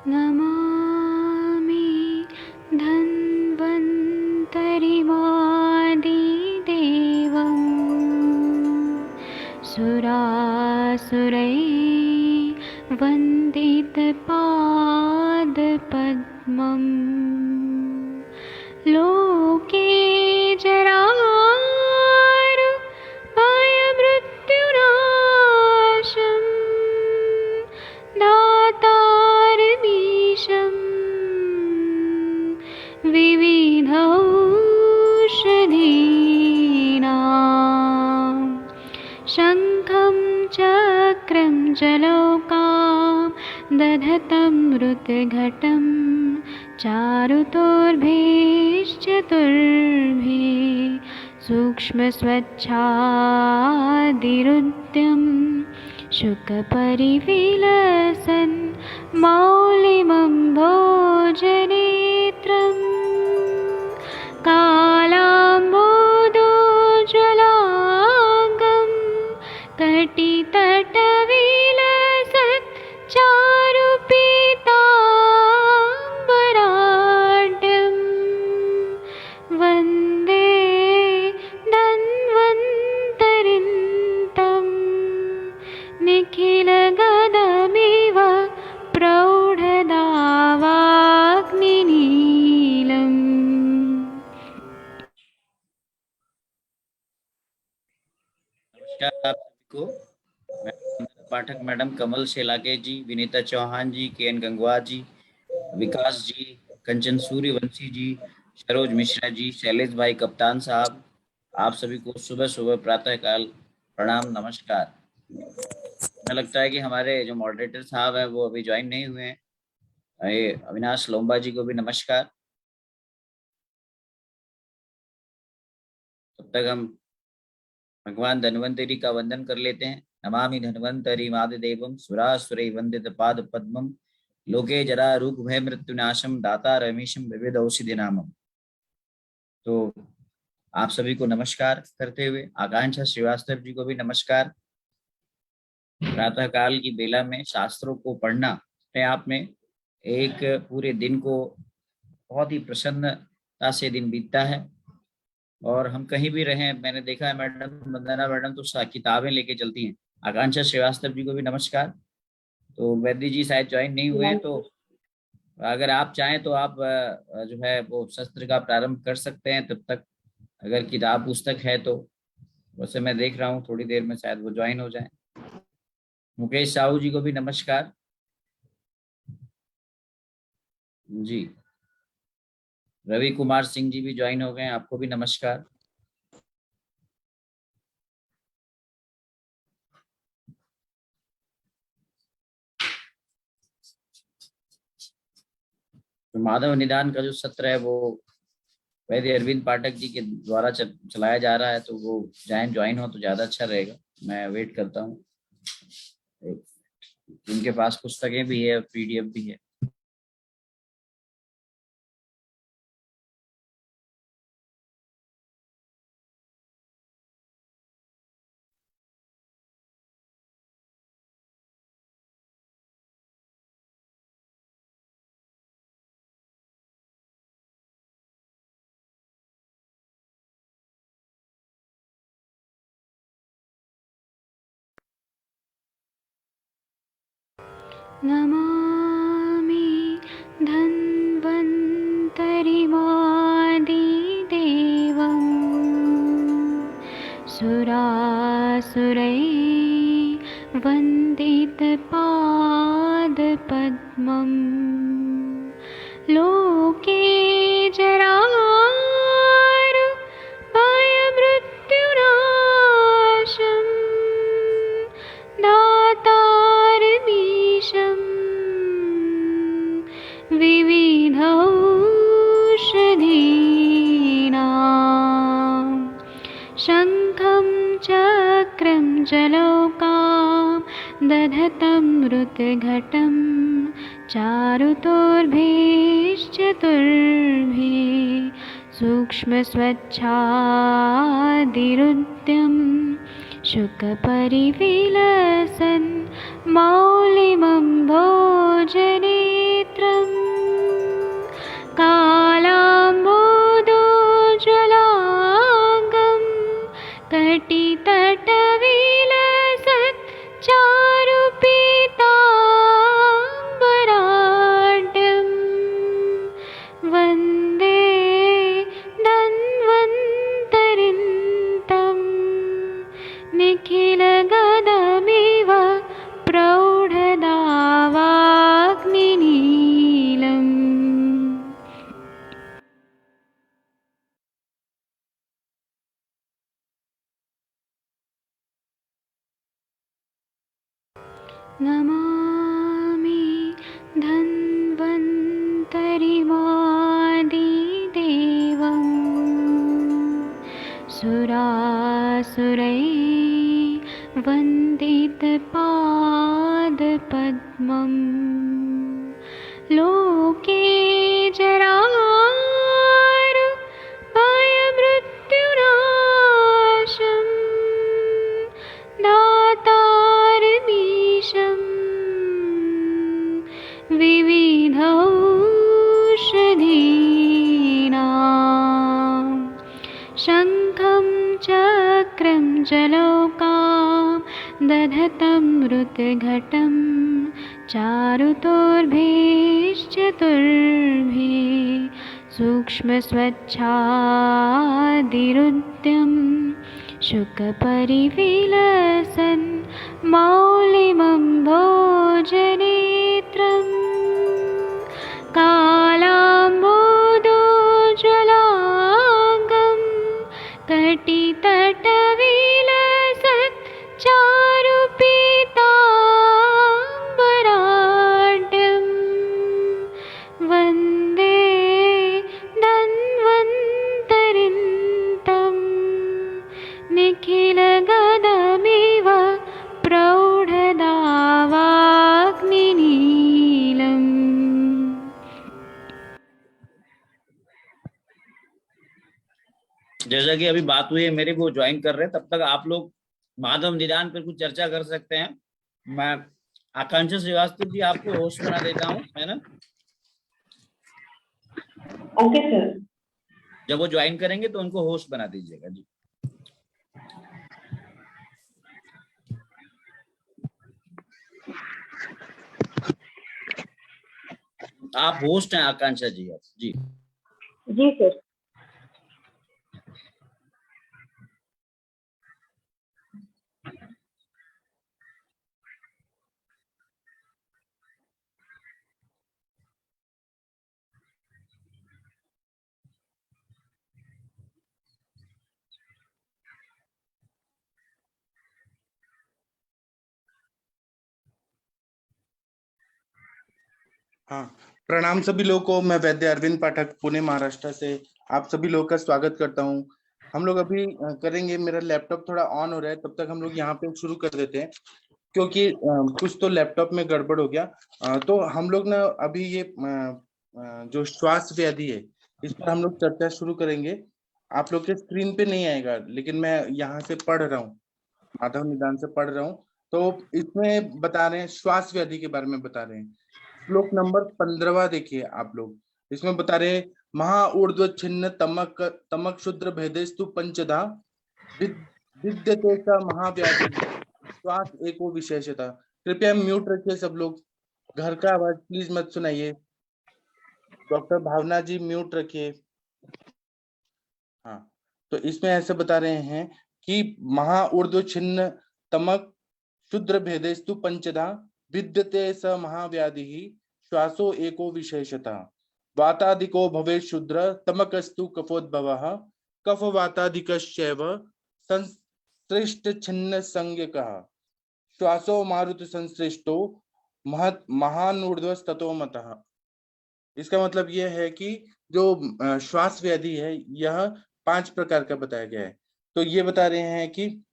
नमामि धन्वन्तरिमादिदेवं सुरासुरैर्वन्दितपादपद्मं लोके जरामृत्युनाशं दातारमीशं विविधौषधीनां शङ्खं चक्रं जलौकां दधतं मृतघटं चारुतोर्भैश्चतुर्भिः सूक्ष्मस्वच्छादिरुद्यं शुकपरिविलसन् मौलिमं भोजनेत्रं कालाम्बोदोज्ज्वलाङ्गं कटितटविलसत् चारुपीताम्बराढ्यं वन्दे धन्वन्तरिन्तं निखिलगदमिव प्रौढदावाग्निनीलम्। नमस्कार आप सभी को। पाठक मैडम कमल शेलाके जी, विनीता चौहान जी, के एन गंगवा जी, विकास जी, कंचन सूर्यवंशी जी, सरोज मिश्रा जी, शैलेश भाई कप्तान साहब, आप सभी को सुबह सुबह प्रातःकाल प्रणाम नमस्कार। मुझे लगता है कि हमारे जो मॉडरेटर साहब हैं वो अभी ज्वाइन नहीं हुए हैं। ये अविनाश लोम्बा जी को भी नमस्कार। तब तक हम भगवान धन्वंतरी का वंदन कर लेते हैं। नमामि धन्वंतरि मादिदेवं सुरासुरै वंदित पाद पद्मं लोके जरा रूप भय मृत्युनाशम दाता रमीशम विविध औषधि नामम। तो आप सभी को नमस्कार करते हुए आकांक्षा श्रीवास्तव जी को भी नमस्कार। प्रातः काल की बेला में शास्त्रों को पढ़ना अपने आप में एक पूरे दिन को बहुत ही प्रसन्नता से दिन बीतता है। और हम कहीं भी रहें, मैंने देखा है मैडम वंदना मैडम तो किताबें लेके चलती हैं। आकांक्षा श्रीवास्तव जी को भी नमस्कार। तो वैद्य जी शायद ज्वाइन नहीं हुए हैं, तो अगर आप चाहें तो आप जो है वो सत्र का प्रारंभ कर सकते हैं तब तक, अगर किताब पुस्तक है तो। वैसे मैं देख रहा हूँ थोड़ी देर में शायद वो ज्वाइन हो जाए। मुकेश साहू जी को भी नमस्कार जी। रवि कुमार सिंह जी भी ज्वाइन हो गए, आपको भी नमस्कार। तो माधव निदान का जो सत्र है वो वैद्य अरविंद पाठक जी के द्वारा चलाया जा रहा है, तो वो ज्वाइन हो तो ज्यादा अच्छा रहेगा। मैं वेट करता हूँ। उनके पास पुस्तकें भी है, पीडीएफ भी है। नमामि धन्वन्तरिमादिदेवं सुरासुरैर्वन्दितपादपद्मं लोके जरामृत्युनाशं दातारमीशं विविधौषधीनां शङ्खं चक्रं जलौकां दधतं मृतघटं चारुतोर्भैश्चतुर्भिः सूक्ष्मस्वच्छादिरुद्यं शुकपरिविलसन् मौलिमं भोजनेत्रं पादपद्मम् लोके जरामृत्युनाशं दातारमीशं विविधौषधीनां शङ्खं चक्रं जलौकां दधतं मृतघटं चारुतोर्भिश्चतुर्भिः सूक्ष्मस्वच्छादिरुद्यं शुकपरिविलसन् मौलिमं भोजनेत्रम् कालाम्बोदोज्ज्वलाङ्गं कटितटविलसत् चारुपीताम्बराढ्यं वन्दे धन्वन्तरिन्तं निखिलगदमिव प्रौढदावाग्निनीलम्। जैसा कि अभी बात हुई है मेरे को ज्वाइन कर रहे हैं, तब तक आप लोग माधव निदान पर कुछ चर्चा कर सकते हैं। मैं आकांक्षा श्रीवास्तव जी आपको होस्ट बना देता हूँ, है ना? Okay sir. जब वो ज्वाइन करेंगे तो उनको होस्ट बना दीजिएगा जी। आप होस्ट हैं आकांक्षा जी, आप जी। जी सर। हाँ, प्रणाम सभी लोगों को। मैं वैद्य अरविंद पाठक पुणे महाराष्ट्र से आप सभी लोगों का स्वागत करता हूँ। हम लोग अभी करेंगे, मेरा लैपटॉप थोड़ा ऑन हो रहा है, तब तक हम लोग यहाँ पे शुरू कर देते हैं क्योंकि कुछ तो लैपटॉप में गड़बड़ हो गया। तो हम लोग ना अभी ये जो श्वास व्याधि है इस पर हम लोग चर्चा शुरू करेंगे। आप लोग के स्क्रीन पे नहीं आएगा, लेकिन मैं यहाँ से पढ़ रहा हूँ, माधव निदान से पढ़ रहा हूँ। तो इसमें बता रहे हैं, श्वास व्याधि के बारे में बता रहे हैं। श्लोक नंबर 15 देखिए आप लोग। इसमें बता रहे हैं, महा ऊर्ध्व छिन्न तमक तमक शूद्र भेदेस्तु पंचधा विद्यते स महाव्याधि श्वास एको विशेषता। कृपया म्यूट रखिए सब लोग, घर का आवाज प्लीज मत सुनाइए। डॉक्टर भावना जी म्यूट रखिए। हाँ, तो इसमें ऐसे बता रहे हैं कि महा ऊर्ध्व छिन्न तमक शूद्र भेदेस्तु पंचधा विद्यते स महाव्याधि श्वासो एको विशेषता। वातादिको भवे शूद्र तमकस्तु कफोद्भवः कफ वातादिकश्चैव संश्लिष्ट छिन्न संज्ञकः श्वासो मारुत संश्लिष्टो महत् महानूर्ध्वस्ततो मतः। इसका मतलब यह है कि जो श्वास व्याधि है यह 5 प्रकार का बताया गया है। तो ये बता रहे हैं कि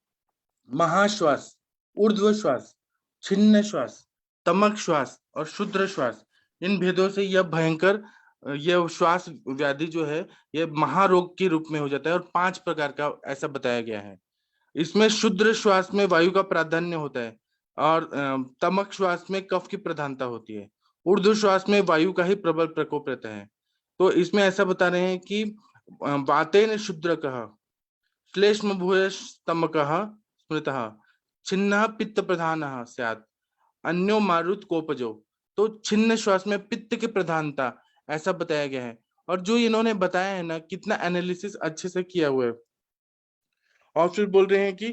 महाश्वास, ऊर्ध्व श्वास, छिन्न श्वास, तमक श्वास और शुद्र श्वास, इन भेदों से यह भयंकर यह श्वास व्याधि जो है यह महारोग के रूप में हो जाता है और 5 प्रकार का ऐसा बताया गया है। इसमें शुद्र श्वास में वायु का प्राधान्य होता है और तमक श्वास में कफ की प्रधानता होती है। ऊर्ध्व श्वास में वायु का ही प्रबल प्रकोप रहता है। तो इसमें ऐसा बता रहे हैं कि वातेन शूद्रकः श्लेष्म भूयस्तमकः स्मृतः छिन्नः पित्त प्रधानः स्यात् अन्यो मारुत कोपजो। तो छिन्न श्वास में पित्त की प्रधानता ऐसा बताया गया है। और जो इन्होंने बताया है ना, कितना एनालिसिस अच्छे से किया हुआ है। और फिर बोल रहे हैं कि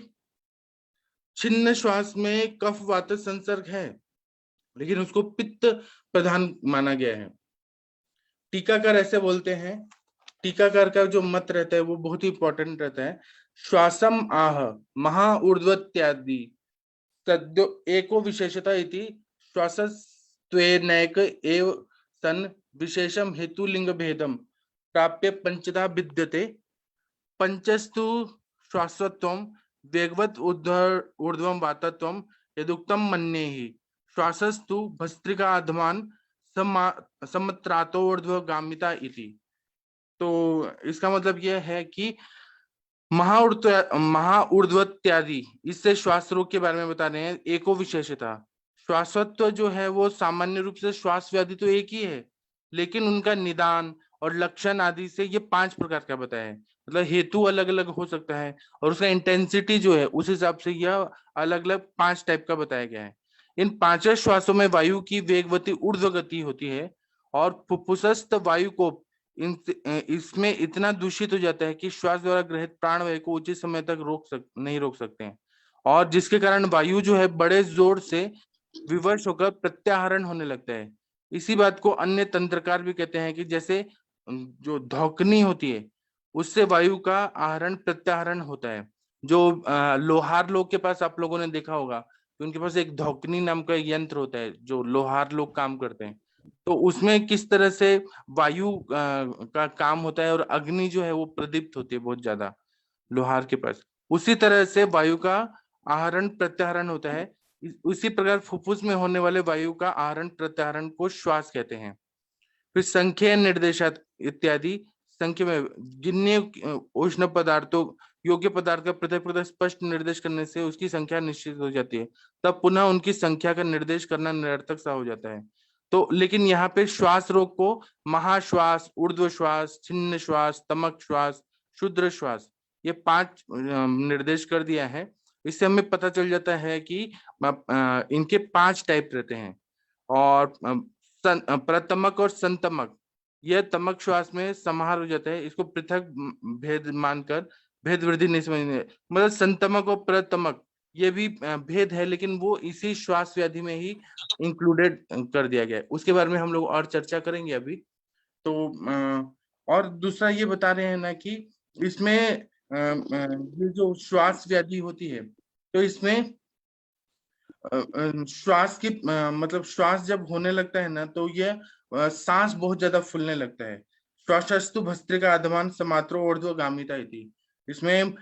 छिन्न श्वास में कफ वात संसर्ग है, लेकिन उसको पित्त प्रधान माना गया है। टीकाकार ऐसे बोलते हैं, टीकाकार का जो मत रहता है वो बहुत ही इंपॉर्टेंट रहता है। श्वासम आह महा ऊर्ध्वत्यादि तद्यो एको विशेषता इति श्वासस्त्वेनैक एव सन विशेषम हेतु लिंग भेदम प्राप्य पंचधा विद्यते पंचस्तु श्वासत्वम वेगवत ऊर्ध्वम वातत्वम यदुक्तम मन्येहि श्वासस्तु भस्त्रिका अधमान सम्मत्रातोर्ध्वगामिता इति। तो इसका मतलब यह है कि महाऊर्ध्वत्यादि, इससे श्वास रोग के बारे में बता रहे हैं। एको विशेषता, श्वासत्व जो है वो सामान्य रूप से श्वास व्याधि तो एक ही है, लेकिन उनका निदान और लक्षण आदि से ये 5 प्रकार का बताया है। मतलब हेतु अलग अलग हो सकता है और उसका इंटेंसिटी जो है उस हिसाब से यह अलग अलग 5 टाइप का बताया गया है। इन 5 श्वासों में वायु की वेगवती ऊर्ध्व गति होती है और फुफ्फुसस्थ वायु को इसमें इतना दूषित हो जाता है कि श्वास द्वारा ग्रहित प्राणवायु को उचित समय तक नहीं रोक सकते हैं, और जिसके कारण वायु जो है बड़े जोर से विवश होकर प्रत्याहरण होने लगता है। इसी बात को अन्य तंत्रकार भी कहते हैं कि जैसे जो धौकनी होती है उससे वायु का आहरण प्रत्याहरण होता है। जो लोहार लोग के पास आप लोगों ने देखा होगा कि उनके पास एक धौकनी नाम का यंत्र होता है जो लोहार लोग काम करते हैं, तो उसमें किस तरह से वायु का काम होता है और अग्नि जो है वो प्रदीप्त होती है बहुत ज्यादा लोहार के पास। उसी तरह से वायु का आहरण प्रत्याहरण होता है। उसी प्रकार फुफ्फुस में होने वाले वायु का आहरण प्रत्याहरण को श्वास कहते हैं। फिर संख्या निर्देशात इत्यादि, संख्या में गिनने उष्ण पदार्थों योग्य पदार्थ का पृथक पृथक स्पष्ट निर्देश करने से उसकी संख्या निश्चित हो जाती है, तब पुनः उनकी संख्या का निर्देश करना निरर्थक सा हो जाता है। तो लेकिन यहाँ पे श्वास रोग को महाश्वास, ऊर्ध्व श्वास, छिन्न श्वास, तमक श्वास, क्षुद्र श्वास, ये 5 निर्देश कर दिया है। इससे हमें पता चल जाता है कि इनके 5 टाइप रहते हैं। और प्रतमक और संतमक, यह तमक श्वास में समाहार हो जाता है। इसको पृथक भेद मानकर भेद वृद्धि नहीं समझने, मतलब संतमक और प्रतमक ये भी भेद है, लेकिन वो इसी श्वास व्याधि में ही इंक्लूडेड कर दिया गया है। उसके बारे में हम लोग और चर्चा करेंगे अभी। तो और दूसरा ये बता रहे हैं ना कि इसमें ये जो श्वास व्याधि होती है तो इसमें श्वास की मतलब श्वास जब होने लगता है ना तो ये सांस बहुत ज्यादा फूलने लगता है। श्वासस्तु भस्त्रिका अधमान समात्रो ऊर्ध्वगामिता इति। इसमें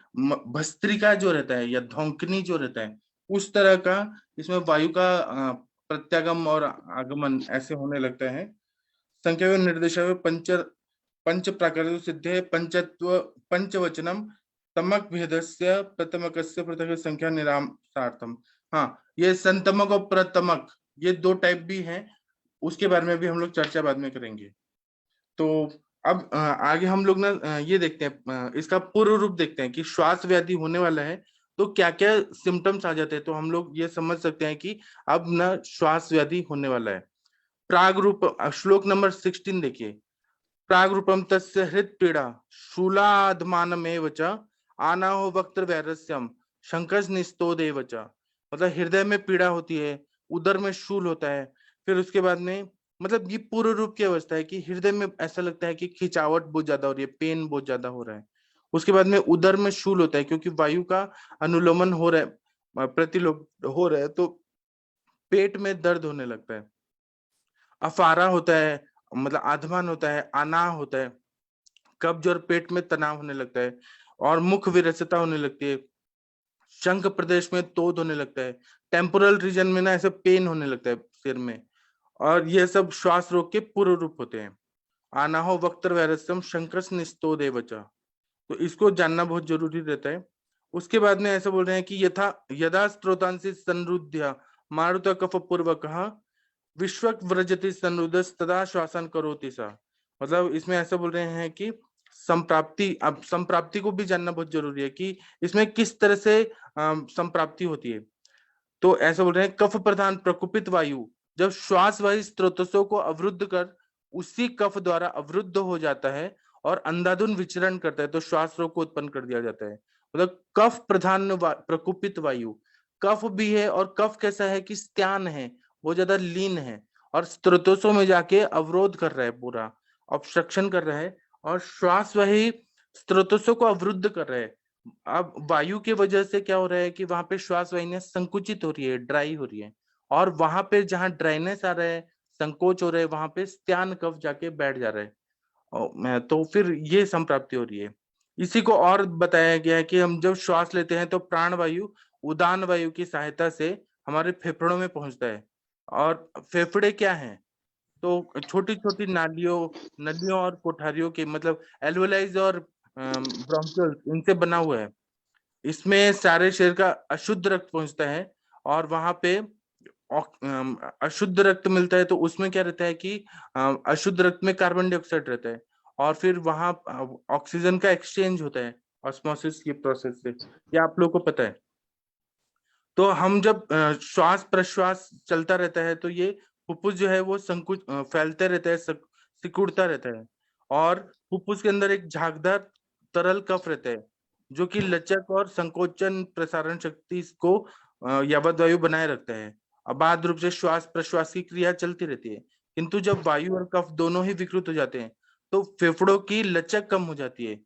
भस्त्रिका जो रहता है या धौंकनी जो रहता है उस तरह का इसमें वायु का प्रत्यागम और आगमन ऐसे होने लगता है। संख्या निर्देश पंच प्राकृत सिद्धे पंचत्व पंचवचनम तमक भेदस्य प्रतमकस्य पृथक संख्या निराम सार्थम। हाँ, ये संतमक और प्रतमक ये 2 टाइप भी हैं, उसके बारे में भी हम लोग चर्चा बाद में करेंगे। तो अब आगे हम लोग ना ये देखते हैं, इसका पूर्व रूप देखते हैं कि श्वास व्याधि होने वाला है तो क्या क्या सिम्टम्स आ जाते हैं, तो हम लोग ये समझ सकते हैं कि अब ना श्वास व्याधि होने वाला है। प्राग रूप, श्लोक नंबर 16 देखिए। प्राग रूपम तस्य हृत पीड़ा शूलाधमानमेव च आनाहो वक्त्र वैरस्यम शंकस निस्तोदेव च। मतलब हृदय में पीड़ा होती है, उदर में शूल होता है, फिर उसके बाद में मतलब ये पूर्व रूप की अवस्था है कि हृदय में ऐसा लगता है कि खिंचावट बहुत ज्यादा हो रही है, पेन बहुत ज्यादा हो रहा है। उसके बाद में उदर में शूल होता है क्योंकि वायु का अनुलोमन हो रहा है, प्रतिलोम हो रहा है, तो पेट में दर्द होने लगता है। अफारा होता है, मतलब आधमान होता है, अनाह होता है, कब्ज और पेट में तनाव होने लगता है, और मुख विरसता होने लगती है, शंख प्रदेश में तोद होने लगता है, टेम्पोरल रीजन में ना ऐसे पेन होने लगता है सिर में, और ये सब श्वास रोग के पूर्व रूप होते हैं। आनाहो वक्त्र वैरस्यम शंकस निस्तोदेव च, तो इसको जानना बहुत जरूरी रहता है। उसके बाद में ऐसा बोल रहे हैं कि यदा स्त्रोतांसि संरुध्य मारुत कफ पूर्वक विश्वक व्रजति संरुदस तदा श्वासन करोति सा। मतलब इसमें ऐसा बोल रहे हैं कि संप्राप्ति, अब संप्राप्ति को भी जानना बहुत जरूरी है कि इसमें किस तरह से संप्राप्ति होती है। तो ऐसा बोल रहे हैं कफ प्रधान प्रकुपित वायु जब श्वास वायु स्रोतों को अवरुद्ध कर उसी कफ द्वारा अवरुद्ध हो जाता है और अंधाधुन विचरण करता है तो श्वास रोग को उत्पन्न कर दिया जाता है। मतलब कफ प्रधान प्रकुपित वायु, कफ भी है और कफ कैसा है कि स्त्यान है, वो ज्यादा लीन है और स्रोतों में जाके अवरोध कर रहा है, पूरा ऑब्स्ट्रक्शन कर रहा है और श्वास वही स्रोतों को अवरुद्ध कर रहा है। अब वायु की वजह से क्या हो रहा है कि वहां पे श्वास वाहिनियां संकुचित हो रही है, ड्राई हो रही है, और वहां पे जहां ड्राइनेस आ रहा है, संकोच हो रहा है, वहां पे स्त्यान कफ जाके बैठ जा रहा है, तो फिर ये संप्राप्ति हो रही है। इसी को और बताया गया है कि हम जब श्वास लेते हैं तो प्राण वायु उदान वायु की सहायता से हमारे फेफड़ों में पहुंचता है, और फेफड़े क्या हैं? तो छोटी छोटी नलियों और कोठारियों के मतलब एल्वेलाइज और ब्रोंकियल्स इनसे बना हुआ है। इसमें सारे शरीर का अशुद्ध रक्त पहुंचता है और वहां पे अशुद्ध रक्त मिलता है। तो उसमें क्या रहता है कि अशुद्ध रक्त में कार्बन डाइऑक्साइड रहता है और फिर वहां ऑक्सीजन का एक्सचेंज होता है ऑस्मोसिस की प्रोसेस से। ये आप लोगों को पता है। तो हम जब श्वास प्रश्वास चलता रहता है तो ये फुफ्फुस जो है वो संकुच फैलते रहता है, सिकुड़ता रहता है। और फुफ्फुस के अंदर एक झागदार तरल कफ रहता है जो कि लचक और संकोचन प्रसारण शक्ति को यावत वायु बनाए रखता है। अबाध रूप से श्वास प्रश्वास की क्रिया चलती रहती है। किंतु जब वायु और कफ दोनों ही विकृत हो जाते हैं तो फेफड़ों की लचक कम हो जाती है।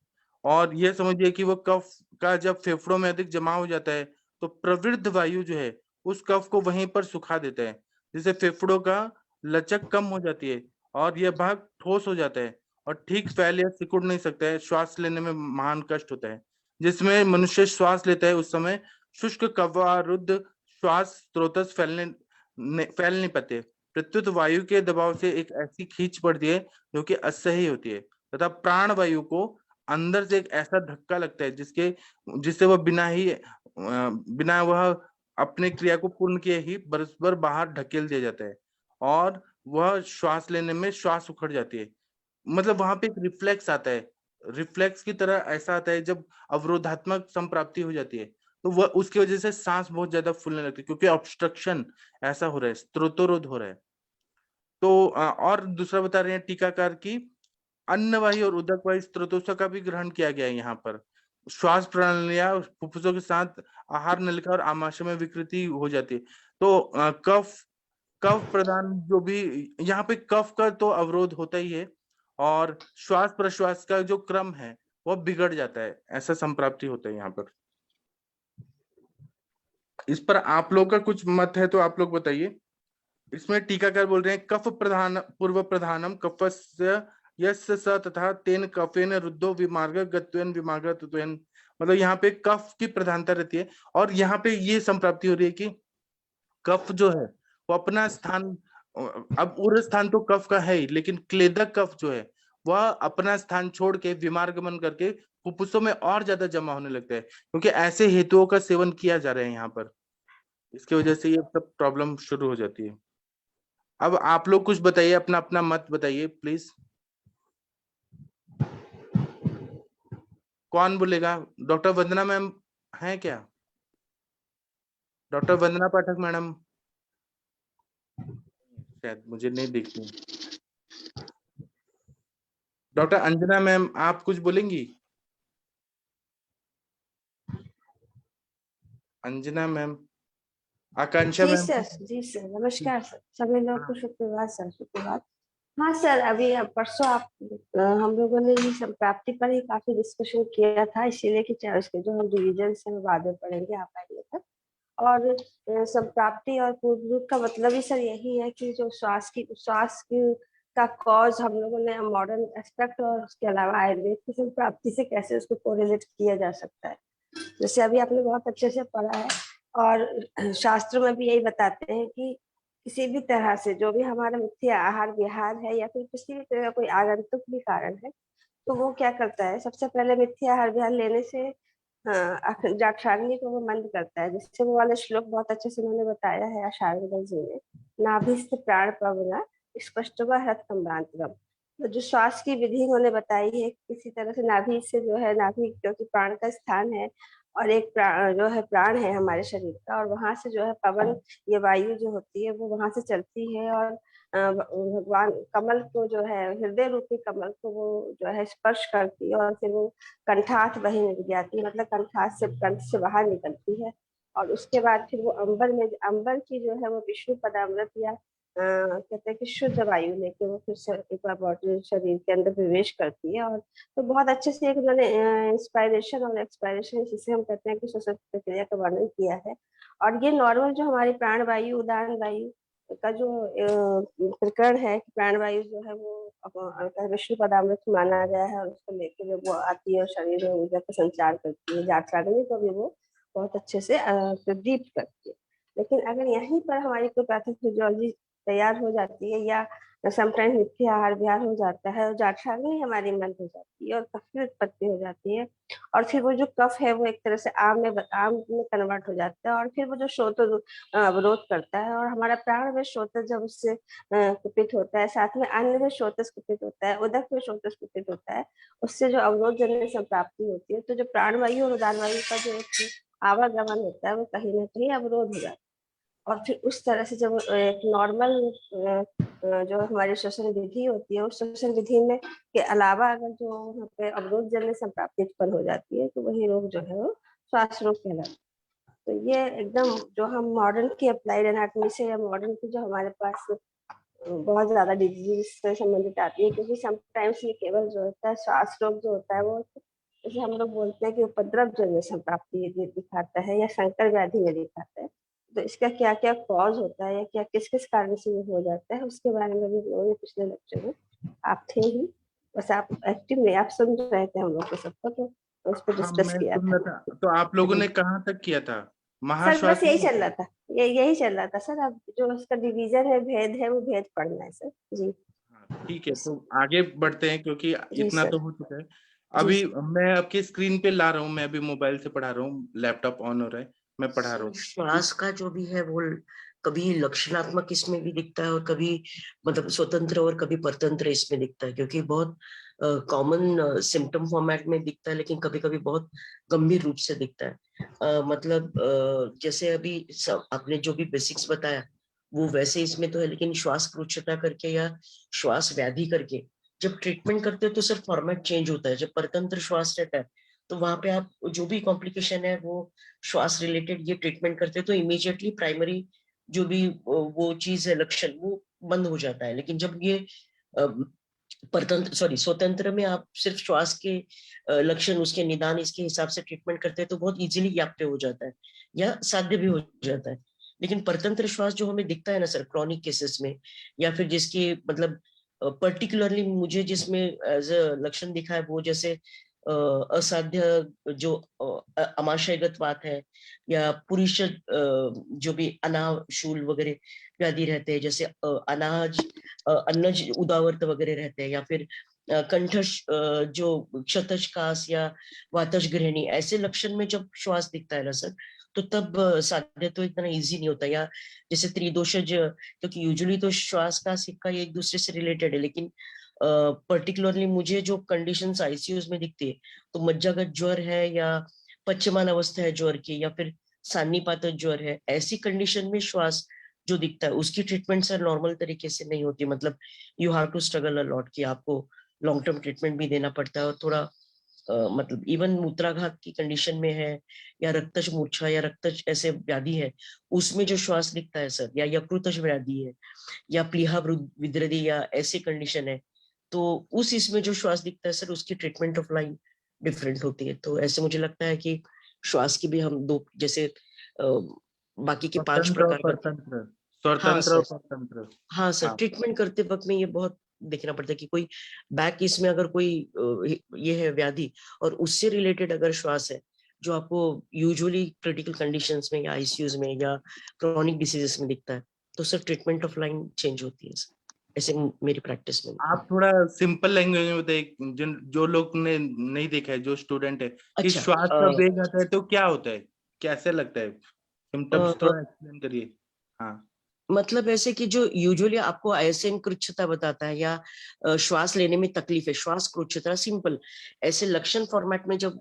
और यह समझिए कि वो कफ का जब फेफड़ों में अधिक जमा हो जाता है तो प्रवृद्ध वायु जो है उस कफ को वहीं पर सुखा देता है, जिससे फेफड़ों का लचक कम हो जाती है और यह भाग ठोस हो जाता है और ठीक फैल या सिकुड़ नहीं सकता है। श्वास लेने में महान कष्ट होता है। जिसमें मनुष्य श्वास लेता है उस समय शुष्क कवारुद्ध श्वास स्रोतस फैल नहीं पाते। प्रत्युत वायु के दबाव से एक ऐसी खींच पड़ती है जो कि असह्य होती है तथा प्राण वायु को अंदर से एक ऐसा धक्का लगता है जिससे वह बिना वह अपने क्रिया को पूर्ण किए ही बरसभर बाहर ढकेल दिया जाता है और वह श्वास लेने में श्वास उखड़ जाती है। मतलब वहां पे एक रिफ्लेक्स आता है, रिफ्लेक्स की तरह ऐसा आता है जब अवरोधात्मक संप्राप्ति हो जाती है तो वह उसकी वजह से सांस बहुत ज्यादा फूलने लगती है क्योंकि ऑब्स्ट्रक्शन ऐसा हो रहा है, स्त्रोतोरोध हो रहा है। तो और दूसरा बता रहे हैं टीकाकार की अन्नवाही और उदकवाही स्त्रोतों का भी ग्रहण किया गया है यहाँ पर। श्वास प्रणालियां फुफ्फुसों के साथ आहार नलिका और आमाशय में विकृति हो जाती है। तो कफ कफ प्रदान जो भी यहाँ पे कफ का तो अवरोध होता ही है और श्वास प्रश्वास का जो क्रम है वह बिगड़ जाता है, ऐसा संप्राप्ति होता है यहाँ पर। इस पर आप लोग का कुछ मत है तो आप लोग बताइए। इसमें टीकाकार बोल रहे हैं कफ प्रधान पूर्व प्रधानम कफस्य यस्य स तथा तेन कफेन रुद्धो विमार्ग गत्वेन विमार्गत्वेन। मतलब यहाँ पे कफ की प्रधानता रहती है और यहाँ पे ये संप्राप्ति हो रही है कि कफ जो है वो अपना स्थान, अब उर स्थान तो कफ का है ही लेकिन क्लेदक कफ जो है वह अपना स्थान छोड़ के विमार्गमन करके फुफ्फुसों में और ज्यादा जमा होने लगता है क्योंकि ऐसे हेतुओं का सेवन किया जा रहा है यहाँ पर। इसकी वजह से ये सब प्रॉब्लम शुरू हो जाती है। अब आप लोग कुछ बताइए, अपना अपना मत बताइए प्लीज। कौन बोलेगा? डॉक्टर वंदना मैम है क्या? डॉक्टर वंदना पाठक मैडम शायद मुझे नहीं दिखती। डॉक्टर अंजना मैम आप कुछ बोलेंगी? अंजना मैम, आकांक्षा जी मैम। सर, जी सर, नमस्कार सर, सभी लोग को शुक्रवार सर, शुक्रवार। हाँ सर, अभी परसों हम लोगों ने ये संप्राप्ति पर ही काफी डिस्कशन किया था, इसीलिए कि उसके जो हम डिवीजन है बाद में पढ़ेंगे आप आइए तक। और संप्राप्ति और पूर्व रूप का मतलब ही सर यही है कि जो श्वास की का कॉज हम लोगों ने मॉडर्न एस्पेक्ट और उसके अलावा आयुर्वेद की संप्राप्ति से कैसे उसको कोरिलेट किया जा सकता है, जैसे अभी आपने बहुत अच्छे से पढ़ा है। और शास्त्रों में भी यही बताते हैं कि किसी भी तरह से जो भी हमारा मिथ्या आहार विहार है या फिर किसी भी तरह का कोई आगंतुक भी कारण है तो वो क्या करता है, सबसे पहले मिथ्या आहार विहार लेने से जाठराग्नि को वो मंद करता है, जिससे वो वाला श्लोक बहुत अच्छे से उन्होंने बताया है अशार्ंगधर जी ने, नाभिस्थ प्राण पवना स्पष्टवा हृत कम्रांतरम। तो जो श्वास की विधि उन्होंने बताई है किसी तरह से नाभि से जो है, नाभि क्योंकि प्राण का स्थान है और एक जो है प्राण है हमारे शरीर का, और वहां से जो है पवन, ये वायु जो होती है वो वहां से चलती है और भगवान कमल को जो है, हृदय रूपी कमल को वो जो है स्पर्श करती है और फिर वो कंठात वही निकल जाती है, मतलब कंठात से कंठ से बाहर निकलती है। और उसके बाद फिर वो अंबर की जो है वो विष्णु पदामृत या कहते हैं कि शुद्ध वायु लेके वो फिर एक बार बॉडी शरीर के अंदर प्रवेश करती है। और तो बहुत अच्छे से एक उन्होंने इंस्पायरेशन और एक्सपायरेशन, जिसे हम कहते हैं कि श्वसन प्रक्रिया का वर्णन किया है। और ये नॉर्मल जो हमारी प्राण वायु उदान वायु का जो प्रकरण है कि प्राण वायु जो है वो विष्णु पदामृत माना गया है और उसको लेके जब वो आती है और शरीर में ऊर्जा का संचार करती है, जाठराग्नि को भी वो बहुत अच्छे से प्रदीप्त करती है। लेकिन अगर यहीं पर हमारी कोई पैथोफिजियोलॉजी तैयार हो जाती है, या समटाइम्स मिथ्या आहार विहार हो जाता है और जाठराग्नि हमारी बंद हो जाती है और कफ की उत्पत्ति हो जाती है, और फिर वो जो कफ है वो एक तरह से आम में कन्वर्ट हो जाता है, और फिर वो जो श्रोत अवरोध करता है, और हमारा प्राण में श्रोत जब उससे कुपित होता है, साथ में अन्य में श्रोतस कुपित होता है, उदक में श्रोतस कुपित होता है, उससे जो अवरोध जन्य संप्राप्ति होती है, तो जो प्राणवायु और उदान वायु का जो एक आवागमन होता है वो कहीं ना कहीं अवरोध हो जाता है। और फिर उस तरह से जब एक नॉर्मल जो हमारी श्वसन विधि होती है, उस श्वसन विधि में के अलावा अगर जो वहाँ पे अवरोध जन्य संप्राप्ति उत्पन्न हो जाती है, तो वही रोग जो है वो श्वास रोग कहलाता है। तो ये एकदम जो हम मॉडर्न की अप्लाइड एनाटॉमी से, या मॉडर्न की जो हमारे पास बहुत ज्यादा डिजीज से संबंधित आती है, क्योंकि समटाइम्स ये केवल जो होता है श्वास रोग जो होता है वो, जैसे हम लोग बोलते हैं कि उपद्रव जन्य संप्राप्ति दिखाता है या संकर व्याधि में दिखाता है। तो इसका क्या क्या कॉज होता है या क्या किस किस कारण से ये हो जाता है, उसके बारे में भी लोगों ने पिछले लेक्चर में, आप थे ही, बस आप एक्टिव नहीं, आप सुन रहे थे हम लोग को सबको, तो उस पर हाँ, डिस्कस मैं किया सुन था। रहा था। तो आप लोगों ने कहाँ तक किया था? सर महाश्वास बस यही चल रहा था, यही चल रहा था सर। अब जो उसका डिवीजन है, भेद है, वो भेद पढ़ना है सर जी। हाँ, ठीक है, तो आगे बढ़ते हैं क्योंकि जी इतना सर। तो हो चुका है। जी अभी सर। मैं आपके स्क्रीन पे ला रहा हूँ, मैं अभी मोबाइल से पढ़ा रहा हूँ, लैपटॉप ऑन हो रहा है, मैं पढ़ा रहा हूँ। श्वास का जो भी है वो कभी लक्षणात्मक इसमें भी दिखता है और कभी मतलब स्वतंत्र और कभी परतंत्र इसमें दिखता है, क्योंकि बहुत कॉमन सिम्टम फॉर्मेट में दिखता है, लेकिन कभी कभी बहुत गंभीर रूप से दिखता है। मतलब जैसे अभी आपने जो भी बेसिक्स बताया वो वैसे इसमें तो है, लेकिन श्वास क्रोचता करके या श्वास व्याधि करके जब ट्रीटमेंट करते हो तो सर फॉर्मेट चेंज होता है। जब परतंत्र श्वास रहता है तो वहां पे आप जो भी कॉम्प्लिकेशन है वो श्वास रिलेटेड ये ट्रीटमेंट करते हैं तो इमीडिएटली प्राइमरी जो भी वो चीज है लक्षण वो बंद हो जाता है। लेकिन जब ये स्वतंत्र में आप सिर्फ श्वास के लक्षण, उसके निदान, इसके हिसाब से ट्रीटमेंट करते हैं तो बहुत इजीली व्याप्य हो जाता है या साध्य भी हो जाता है। लेकिन परतंत्र श्वास जो हमें दिखता है ना सर क्रॉनिक केसेस में, या फिर जिसकी मतलब पर्टिकुलरली मुझे जिसमें एज अ लक्षण दिखा है वो जैसे असाध्य जो अमाशयगत बात है, या पुरुष जो भी अनाशूल वगैरह व्याधि रहते हैं, जैसे अनाज अन्नज उदावर्त वगैरह रहते हैं, या फिर कंठश जो क्षतज कास या वातज ग्रहणी, ऐसे लक्षण में जब श्वास दिखता है ना सर तो तब साध्य तो इतना इजी नहीं होता। या जैसे त्रिदोषज, क्योंकि यूजुअली तो श्वास का सिक्का एक दूसरे से रिलेटेड है, लेकिन पर्टिकुलरली मुझे जो कंडीशंस आईसीयूज में दिखती है तो मज्जागत ज्वर है या पश्चिमान अवस्था है ज्वर की, या फिर सान्निपात ज्वर है, ऐसी कंडीशन में श्वास जो दिखता है उसकी ट्रीटमेंट सर नॉर्मल तरीके से नहीं होती। मतलब you have to struggle a lot कि आपको लॉन्ग टर्म ट्रीटमेंट भी देना पड़ता है, और थोड़ा मतलब इवन मूत्राघात की कंडीशन में है या रक्तज मूर्छा या रक्तज ऐसे व्याधि है उसमें जो श्वास दिखता है सर, या यकृतज व्याधि है या प्लीहा विद्रदी या ऐसी कंडीशन है, तो उस इसमें जो श्वास दिखता है सर उसकी ट्रीटमेंट ऑफ लाइन डिफरेंट होती है। तो ऐसे मुझे लगता है कि श्वास की भी हम दो जैसे बाकी के 5 स्वतंत्र और प्रकार का। परतंत्र, हाँ स्वतंत्र और सर। परतंत्र। हाँ सर, हाँ, ट्रीटमेंट करते वक्त में ये बहुत देखना पड़ता है कि कोई बैक इसमें अगर कोई ये है व्याधि और उससे रिलेटेड अगर श्वास है जो आपको यूजुअली क्रिटिकल कंडीशंस में या आईसीयूज में या क्रोनिक डिसीजेस में दिखता है तो sir treatment of line change होती है सर, ऐसे मेरी प्रैक्टिस में। आप थोड़ा सिंपल लैंग्वेज में बताइए, जो लोग ने नहीं देखा है, जो स्टूडेंट है, कि अच्छा, श्वास का वेग आता है तो क्या होता है, कैसे लगता है, सिम्टम्स थोड़ा एक्सप्लेन करिए। हाँ, मतलब ऐसे कि जो यूजुअली आपको आयसन कृच्छता बताता है या श्वास लेने में तकलीफ है, श्वास कृच्छता सिंपल ऐसे लक्षण फॉर्मेट में जब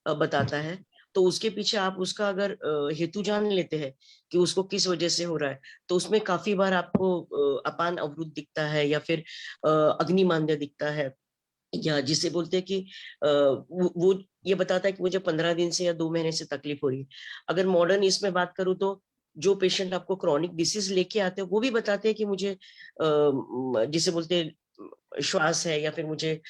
बताता है तो उसके पीछे आप उसका अगर हेतु जान लेते हैं कि उसको किस वजह से हो रहा है तो उसमें काफी बार आपको अपान अवरुद्ध दिखता है या फिर अग्निमांद्य दिखता है, या जिसे बोलते हैं कि वो ये बताता है कि मुझे 15 दिन से या 2 महीने से तकलीफ हो रही है। अगर मॉडर्न इसमें बात करूं तो जो पेशेंट आपको क्रॉनिक डिसीज लेके आते हैं वो भी बताते हैं कि मुझे जिसे बोलते हैं श्वास है या फिर मुझे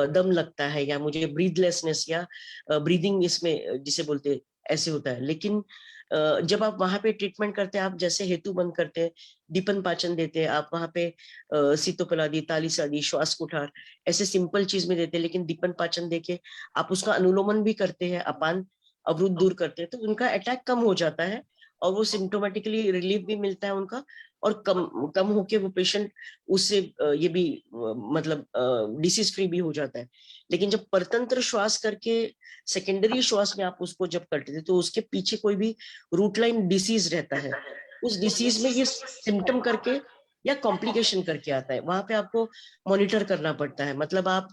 दम लगता है या मुझे ब्रीथलेसनेस या ब्रीदिंग इसमें जिसे बोलते हैं ऐसे होता है। लेकिन जब आप वहां पे ट्रीटमेंट करते हैं, आप जैसे हेतु बंद करते हैं, दीपन पाचन देते हैं, आप वहां पे सीतोपलादी, तालीसादी, श्वास कुठार ऐसे सिंपल चीज में देते हैं, लेकिन दीपन पाचन देके आप उसका अनुलोमन भी करते हैं, अपान अवरुद्ध दूर करते हैं तो उनका अटैक कम हो जाता है और वो सिम्टोमेटिकली रिलीफ भी मिलता है उनका, और कम कम होके वो पेशेंट उससे ये भी मतलब डिसीज फ्री भी हो जाता है। लेकिन जब परतंत्र श्वास करके सेकेंडरी श्वास में आप उसको जब करते थे तो उसके पीछे कोई भी रूट लाइन डिसीज रहता है, उस डिसीज में ये सिम्टम करके या कॉम्प्लिकेशन करके आता है, वहां पे आपको मॉनिटर करना पड़ता है। मतलब आप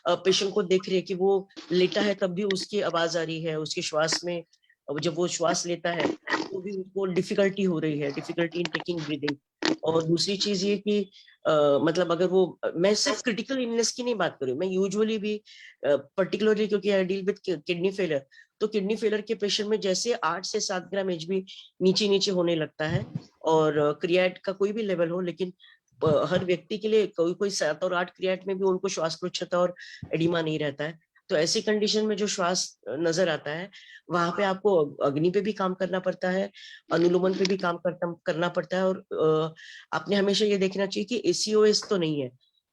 पेशेंट को देख रहे हैं कि वो लेटा है तब भी उसकी आवाज आ रही है, उसके श्वास में जब वो श्वास लेता है तो भी उसको डिफिकल्टी हो रही है, डिफिकल्टी इन टेकिंग ब्रीदिंग। और दूसरी चीज ये कि मतलब अगर वो, मैं सिर्फ क्रिटिकल इलनेस की नहीं बात करूँ, मैं यूजुअली भी पर्टिकुलरली क्योंकि I deal with kidney failure, तो किडनी फेलियर के पेशेंट में जैसे 8 से 7 ग्राम एचबी नीचे नीचे होने लगता है, और क्रिएट का कोई भी लेवल हो, लेकिन हर व्यक्ति के लिए कोई कोई 7 और 8 क्रिएट में भी उनको श्वास रुच्छता और एडिमा नहीं रहता है। तो ऐसी कंडीशन में जो श्वास नजर आता है वहां पे आपको अग्नि पे भी काम करना पड़ता है, अनुलोमन पे भी काम करना पड़ता है। और आपने हमेशा ये देखना चाहिए कि एसीओएस तो नहीं है।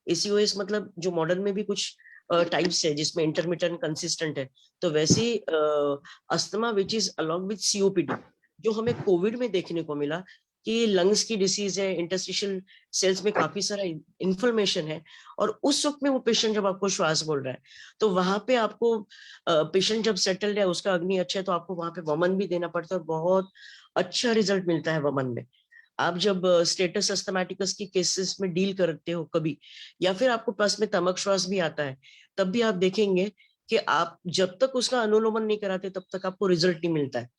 एसीओएस मतलब जो मॉडर्न में भी कुछ टाइप्स है जिसमें इंटरमिटेंट कंसिस्टेंट है, तो वैसे asthma which is along with COPD जो हमें कोविड में देखने को मिला कि लंग्स की डिसीज है, इंटरस्टिशियल सेल्स में काफी सारा इन्फ्लेमेशन है, और उस वक्त में वो पेशेंट जब आपको श्वास बोल रहा है तो वहां पे आपको पेशेंट जब सेटल्ड है, उसका अग्नि अच्छा है, तो आपको वहां पे वमन भी देना पड़ता है और बहुत अच्छा रिजल्ट मिलता है वमन में। आप जब स्टेटस अस्थमैटिकस की केसेस में डील करते हो कभी, या फिर आपको पास में तमक श्वास भी आता है, तब भी आप देखेंगे कि आप जब तक उसका अनुलोमन नहीं कराते तब तक आपको रिजल्ट नहीं मिलता है।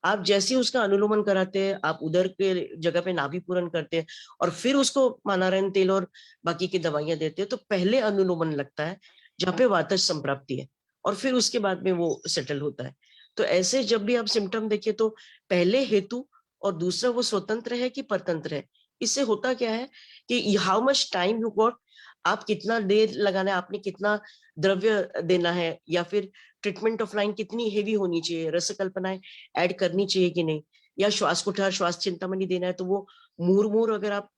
आप जैसे ही उसका अनुलोमन कराते हैं, आप उधर के जगह पे नाभि पूरण करते हैं और फिर उसको मानारन तेल और बाकी की दवाइयां देते हैं, तो पहले अनुलोमन लगता है जहाँ पे वातज संप्राप्ति है, और फिर उसके बाद में वो सेटल होता है। तो ऐसे जब भी आप सिम्टम देखिए तो पहले हेतु और दूसरा वो स्वतंत्र है कि परतंत्र है। इससे होता क्या है कि how much time you got, आप कितना देर लगाना है, आपने कितना द्रव्य देना है, या फिर ट्रीटमेंट ऑफ लाइन कितनी हेवी होनी चाहिए, रसकल्पनाएं ऐड करनी चाहिए कि नहीं, या श्वास कुठार श्वास चिंतामणि देना है तो वो मूर अगर आप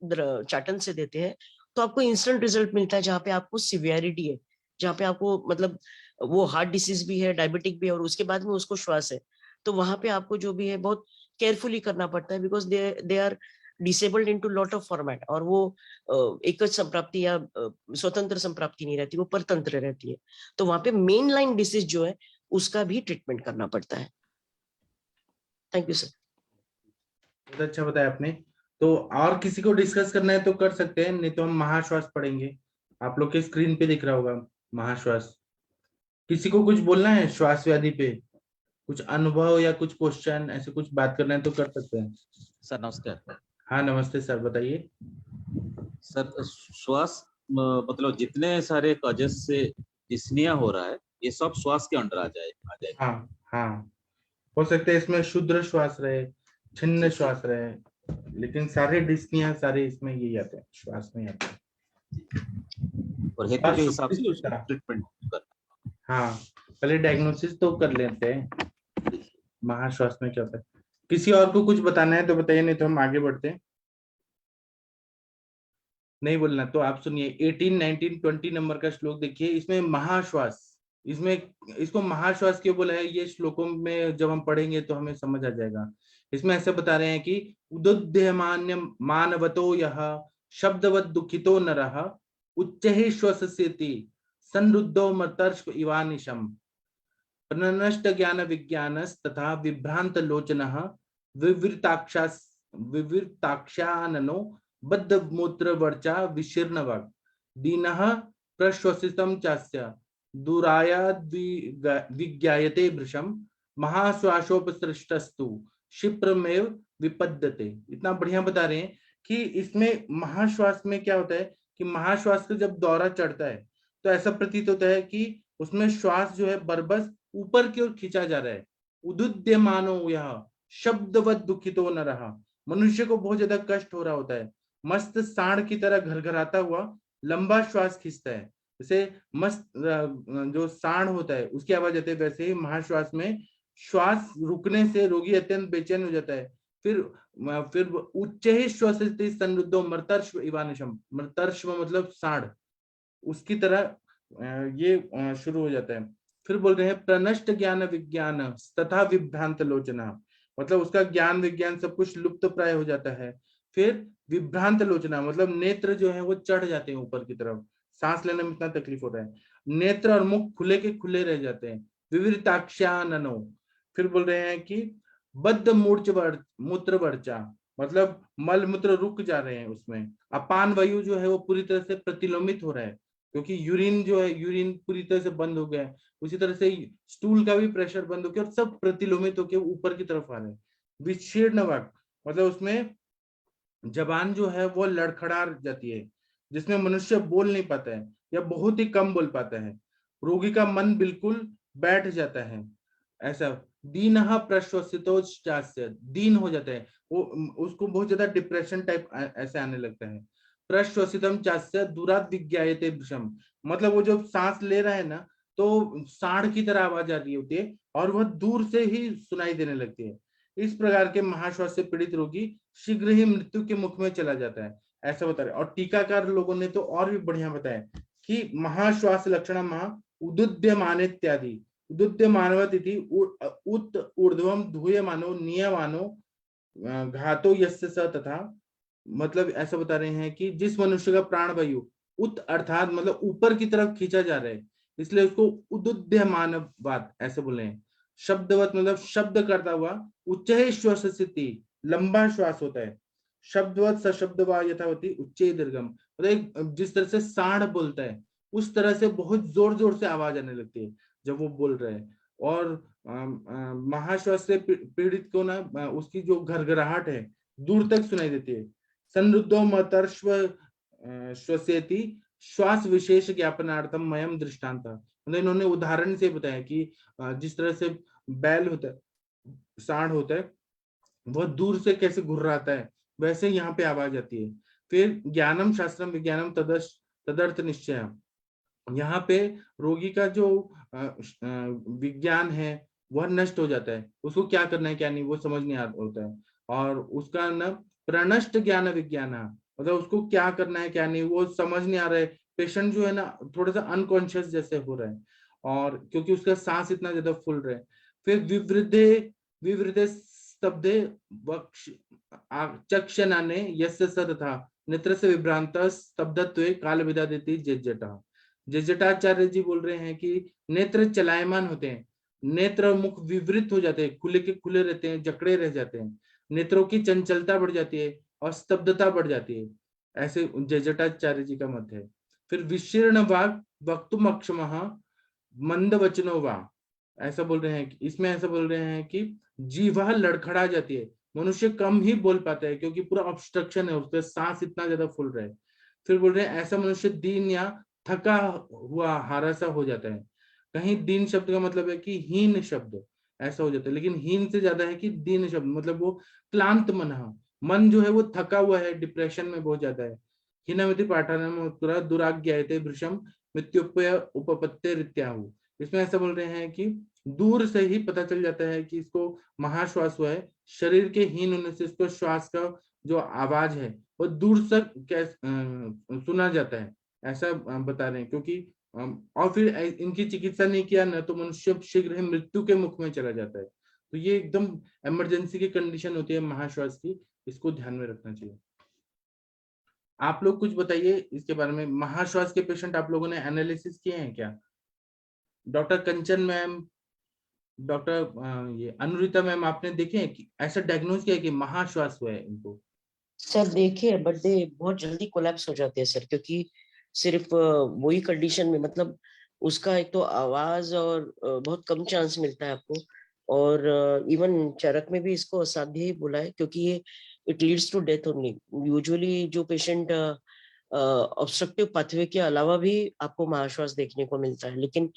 चाटन से देते हैं तो आपको इंस्टेंट रिजल्ट मिलता है, जहाँ पे आपको सिवियरिटी है, जहाँ पे आपको मतलब वो हार्ट डिसीज भी है, डायबिटिक भी है, और उसके बाद में उसको श्वास है, तो वहां पे आपको जो भी है बहुत केयरफुली करना पड़ता है, because they are disabled into lot of format, और वो एक संप्राप्ति या स्वतंत्र संप्राप्ति नहीं रहती, वो परतंत्र रहती है। तो वहां पे मेन लाइन डिसीज जो है उसका भी ट्रीटमेंट करना पड़ता है। Thank you sir. बहुत अच्छा बताया आपने। तो और किसी को डिस्कस करना है तो कर सकते हैं, नहीं तो हम महाश्वास पढ़ेंगे। आप लोग के स्क्रीन पे दिख रहा होगा महाश्वास। किसी को कुछ बोलना है श्वास व्याधि पे, कुछ अनुभव या कुछ क्वेश्चन, ऐसे कुछ बात करना है तो कर सकते हैं। सर नमस्कार। हाँ नमस्ते सर, बताइए। सर श्वास मतलब जितने सारे कॉजेस से डिस्निया हो रहा है ये सब श्वास के अंडर आ जाए। हाँ हाँ, हो सकता है इसमें शुद्र श्वास रहे, छिन्न श्वास रहे, लेकिन सारे डिस्निया सारे इसमें यही आते हैं, श्वास में आते हैं। और हेतु के हिसाब से उसका ट्रीटमेंट करना। हाँ, पहले डायग्नोसिस तो कर लेते हैं महाश्वास में क्या होता है। किसी और को कुछ बताना है तो बताइए, नहीं तो हम आगे बढ़ते हैं। नहीं बोलना तो आप सुनिए 18, 19, 20 नंबर का श्लोक देखिए। इसमें महाश्वास, इसमें इसको महाश्वास क्यों बोला है, ये श्लोकों में जब हम पढ़ेंगे तो हमें समझ आ जाएगा। इसमें ऐसे बता रहे हैं कि उदुद्यमान्य मानवतो यह शब्दवत दुखितो नरः उच्चैः श्वसति संरुद्धो मर्तर्ष इवानिशम प्रनष्ट ज्ञान विज्ञानस तथा विभ्रांत लोचनः विवृताक्षाननो बद्ध मूत्र वर्चा विशीर्ण वग दीनः प्रश्वसितम चास्य दुराया विज्ञायते भृशम महाश्वासोपसृष्टस्तु क्षिप्रमेव विपद्यते। इतना बढ़िया बता रहे हैं कि इसमें महाश्वास में क्या होता है कि महाश्वास का जब दौरा चढ़ता है तो ऐसा प्रतीत होता है कि उसमें श्वास जो है बरबस ऊपर की ओर खींचा जा रहा है। उदुद्यमानो यह शब्दवत दुखितो न रहा, मनुष्य को बहुत ज्यादा कष्ट हो रहा होता है, मस्त सांड की तरह घरघराता हुआ लंबा श्वास खींचता है, जैसे मस्त जो सांड होता है उसकी आवाज आती है, वैसे ही महाश्वास में श्वास रुकने से रोगी अत्यंत बेचैन हो जाता है। फिर उच्च ही श्वसति संरुद्धो मर्तर्श्व इवानिशम, मर्तर्श्व मतलब सांड, उसकी तरह ये शुरू हो जाता है। फिर बोल रहे हैं प्रनष्ट ज्ञान विज्ञान तथा विभ्रांत लोचना, मतलब उसका ज्ञान विज्ञान सब कुछ लुप्त प्राय हो जाता है। फिर विभ्रांत लोचना, मतलब नेत्र जो है वो चढ़ जाते हैं ऊपर की तरफ, सांस लेने में इतना तकलीफ होता है। नेत्र और मुख खुले के खुले रह जाते हैं। विवृताक्षाननो, फिर बोल रहे हैं कि बद्ध मूत्र वर्चा, मतलब मल मूत्र रुक जा रहे हैं उसमें। अपान वायु जो है वो पूरी तरह से प्रतिलोमित हो रहा है, क्योंकि यूरिन जो है, यूरिन पूरी तरह से बंद हो गया है। उसी तरह से स्टूल का भी प्रेशर बंद हो गया और सब प्रतिलोमित होकर ऊपर की तरफ आ रहे हैं। विशीर्ण वाक, मतलब उसमें जबान जो है वो लड़खड़ा जाती है, जिसमें मनुष्य बोल नहीं पाता है या बहुत ही कम बोल पाता है। रोगी का मन बिल्कुल बैठ जाता है। ऐसा दीनः प्रश्वसितोच्चास्य, दीन हो जाता है वो, उसको बहुत ज्यादा डिप्रेशन टाइप ऐसे आने लगता है। प्रश्वसितम चास्य दूरात विज्ञायते विषम, मतलब वो जब सांस ले रहा है ना तो सांड की तरह आवाज आ रही होती है और वह दूर से ही सुनाई देने लगती है। इस प्रकार के महाश्वास से पीड़ित रोगी शीघ्र ही मृत्यु के मुख में चला जाता है, ऐसा बता रहे। और टीकाकार लोगों ने तो और भी बढ़िया बताया कि महाश्वास लक्षण महा उदुद्यमान इत्यादि, उदुद्यमानवत इति उत ऊर्ध्वम धूयमानो नियमानो घातो यस्य स तथा, मतलब ऐसा बता रहे हैं कि जिस मनुष्य का प्राण वायु उत अर्थात मतलब ऊपर की तरफ खींचा जा रहा है, इसलिए उसको उदुद्यमानवात ऐसे बोले हैं। शब्दवत मतलब शब्द करता हुआ, उच्च श्वास स्थिति, लंबा श्वास होता है। शब्दवत सशब्द वा यथावती उच्च दीर्घम, मतलब जिस तरह से सांड बोलता है उस तरह से बहुत जोर जोर से आवाज आने लगती है जब वो बोल रहे हैं। और महाश्वास से पीड़ित को ना उसकी जो घरघराहट है दूर तक सुनाई देती है। संरुद्धो मतर्श्व श्वसेति श्वास विशेष ज्ञापनार्थम मयम दृष्टांत, मतलब इन्होंने उदाहरण से बताया कि जिस तरह से बैल होता है, सांड होता है, वह दूर से कैसे घुर्राता है वैसे यहाँ पे आवाज आती है। फिर ज्ञानम शास्त्रम विज्ञानम तदर्थ निश्चय, यहाँ पे रोगी का जो विज्ञान है वह नष्ट हो जाता है, उसको क्या करना है क्या नहीं वो समझ नहीं आता होता है। और उसका न प्रनष्ट ज्ञान विज्ञान, मतलब उसको क्या करना है क्या नहीं वो समझ नहीं आ रहा है। पेशेंट जो है ना थोड़ा सा अनकॉन्शियस जैसे हो रहा है, और क्योंकि उसका सांस इतना ज्यादा फूल रहा है। फिर विवृद्धे स्तब्धे चक्षनाने यस्य स तथा नेत्र से विभ्रांत स्तब्धत्वे काल विदा देती जटा। जटाचार्य जी बोल रहे हैं कि नेत्र चलायमान होते हैं, नेत्र और मुख विवृत हो जाते हैं, खुले के खुले रहते हैं, जकड़े रह जाते हैं, नेत्रों की चंचलता बढ़ जाती है और स्तब्धता बढ़ जाती है, ऐसे जटाचार्य जी का मत है। फिर विशीर्ण वाक वक्तुम अक्षमः मंद वचनो वा, ऐसा बोल रहे हैं, इसमें ऐसा बोल रहे हैं कि जीवा लड़खड़ा जाती है, मनुष्य कम ही बोल पाता है क्योंकि पूरा ऑब्स्ट्रक्शन है, उसका सांस इतना ज्यादा फूल रहा है। फिर बोल रहे हैं ऐसा मनुष्य दीन या थका हुआ हारा सा हो जाता है। कहीं दीन शब्द का मतलब है कि हीन शब्द ऐसा हो जाता है, लेकिन हीन से ज्यादा है कि दीन शब्द मतलब वो क्लांत मन जो है वो थका हुआ है, डिप्रेशन में बहुत ज्यादा है। हीनमिति पाठान दुराज्ञायते भृशम मृत्युपय उपपत्ते रित्याहु, इसमें ऐसा बोल रहे हैं कि दूर से ही पता चल जाता है कि इसको महाश्वास हुआ है, शरीर के हीन होने से इसको श्वास का जो आवाज है वो दूर तक सुना जाता है, ऐसा बता रहे हैं। क्योंकि और फिर इनकी चिकित्सा नहीं किया ना तो मनुष्य शीघ्र ही मृत्यु के मुख में चला जाता है। तो ये एकदम इमरजेंसी की कंडीशन होती है महाश्वास की, इसको ध्यान में रखना चाहिए। आप लोग कुछ बताइए इसके बारे में, महाश्वास के पेशेंट आप लोगों ने एनालिसिस किए हैं क्या? डॉक्टर कंचन मैम, डॉक्टर ये अनुरिता मैम, आपने देखे हैं कि ऐसा डायग्नोज किया है कि महाश्वास हुआ है इनको? सर देखिए बट दे बहुत जल्दी कोलैप्स हो जाते हैं सर, क्योंकि सिर्फ वही कंडीशन में मतलब उसका एक तो आवाज और बहुत कम चांस मिलता है आपको, और इवन चरक में भी इसको असाध्य ही बोला है क्योंकि ये it leads to death only. Usually जो पेशेंट ऑब्स्ट्रक्टिव पाथवे के अलावा भी आपको महाश्वास देखने को मिलता है, लेकिन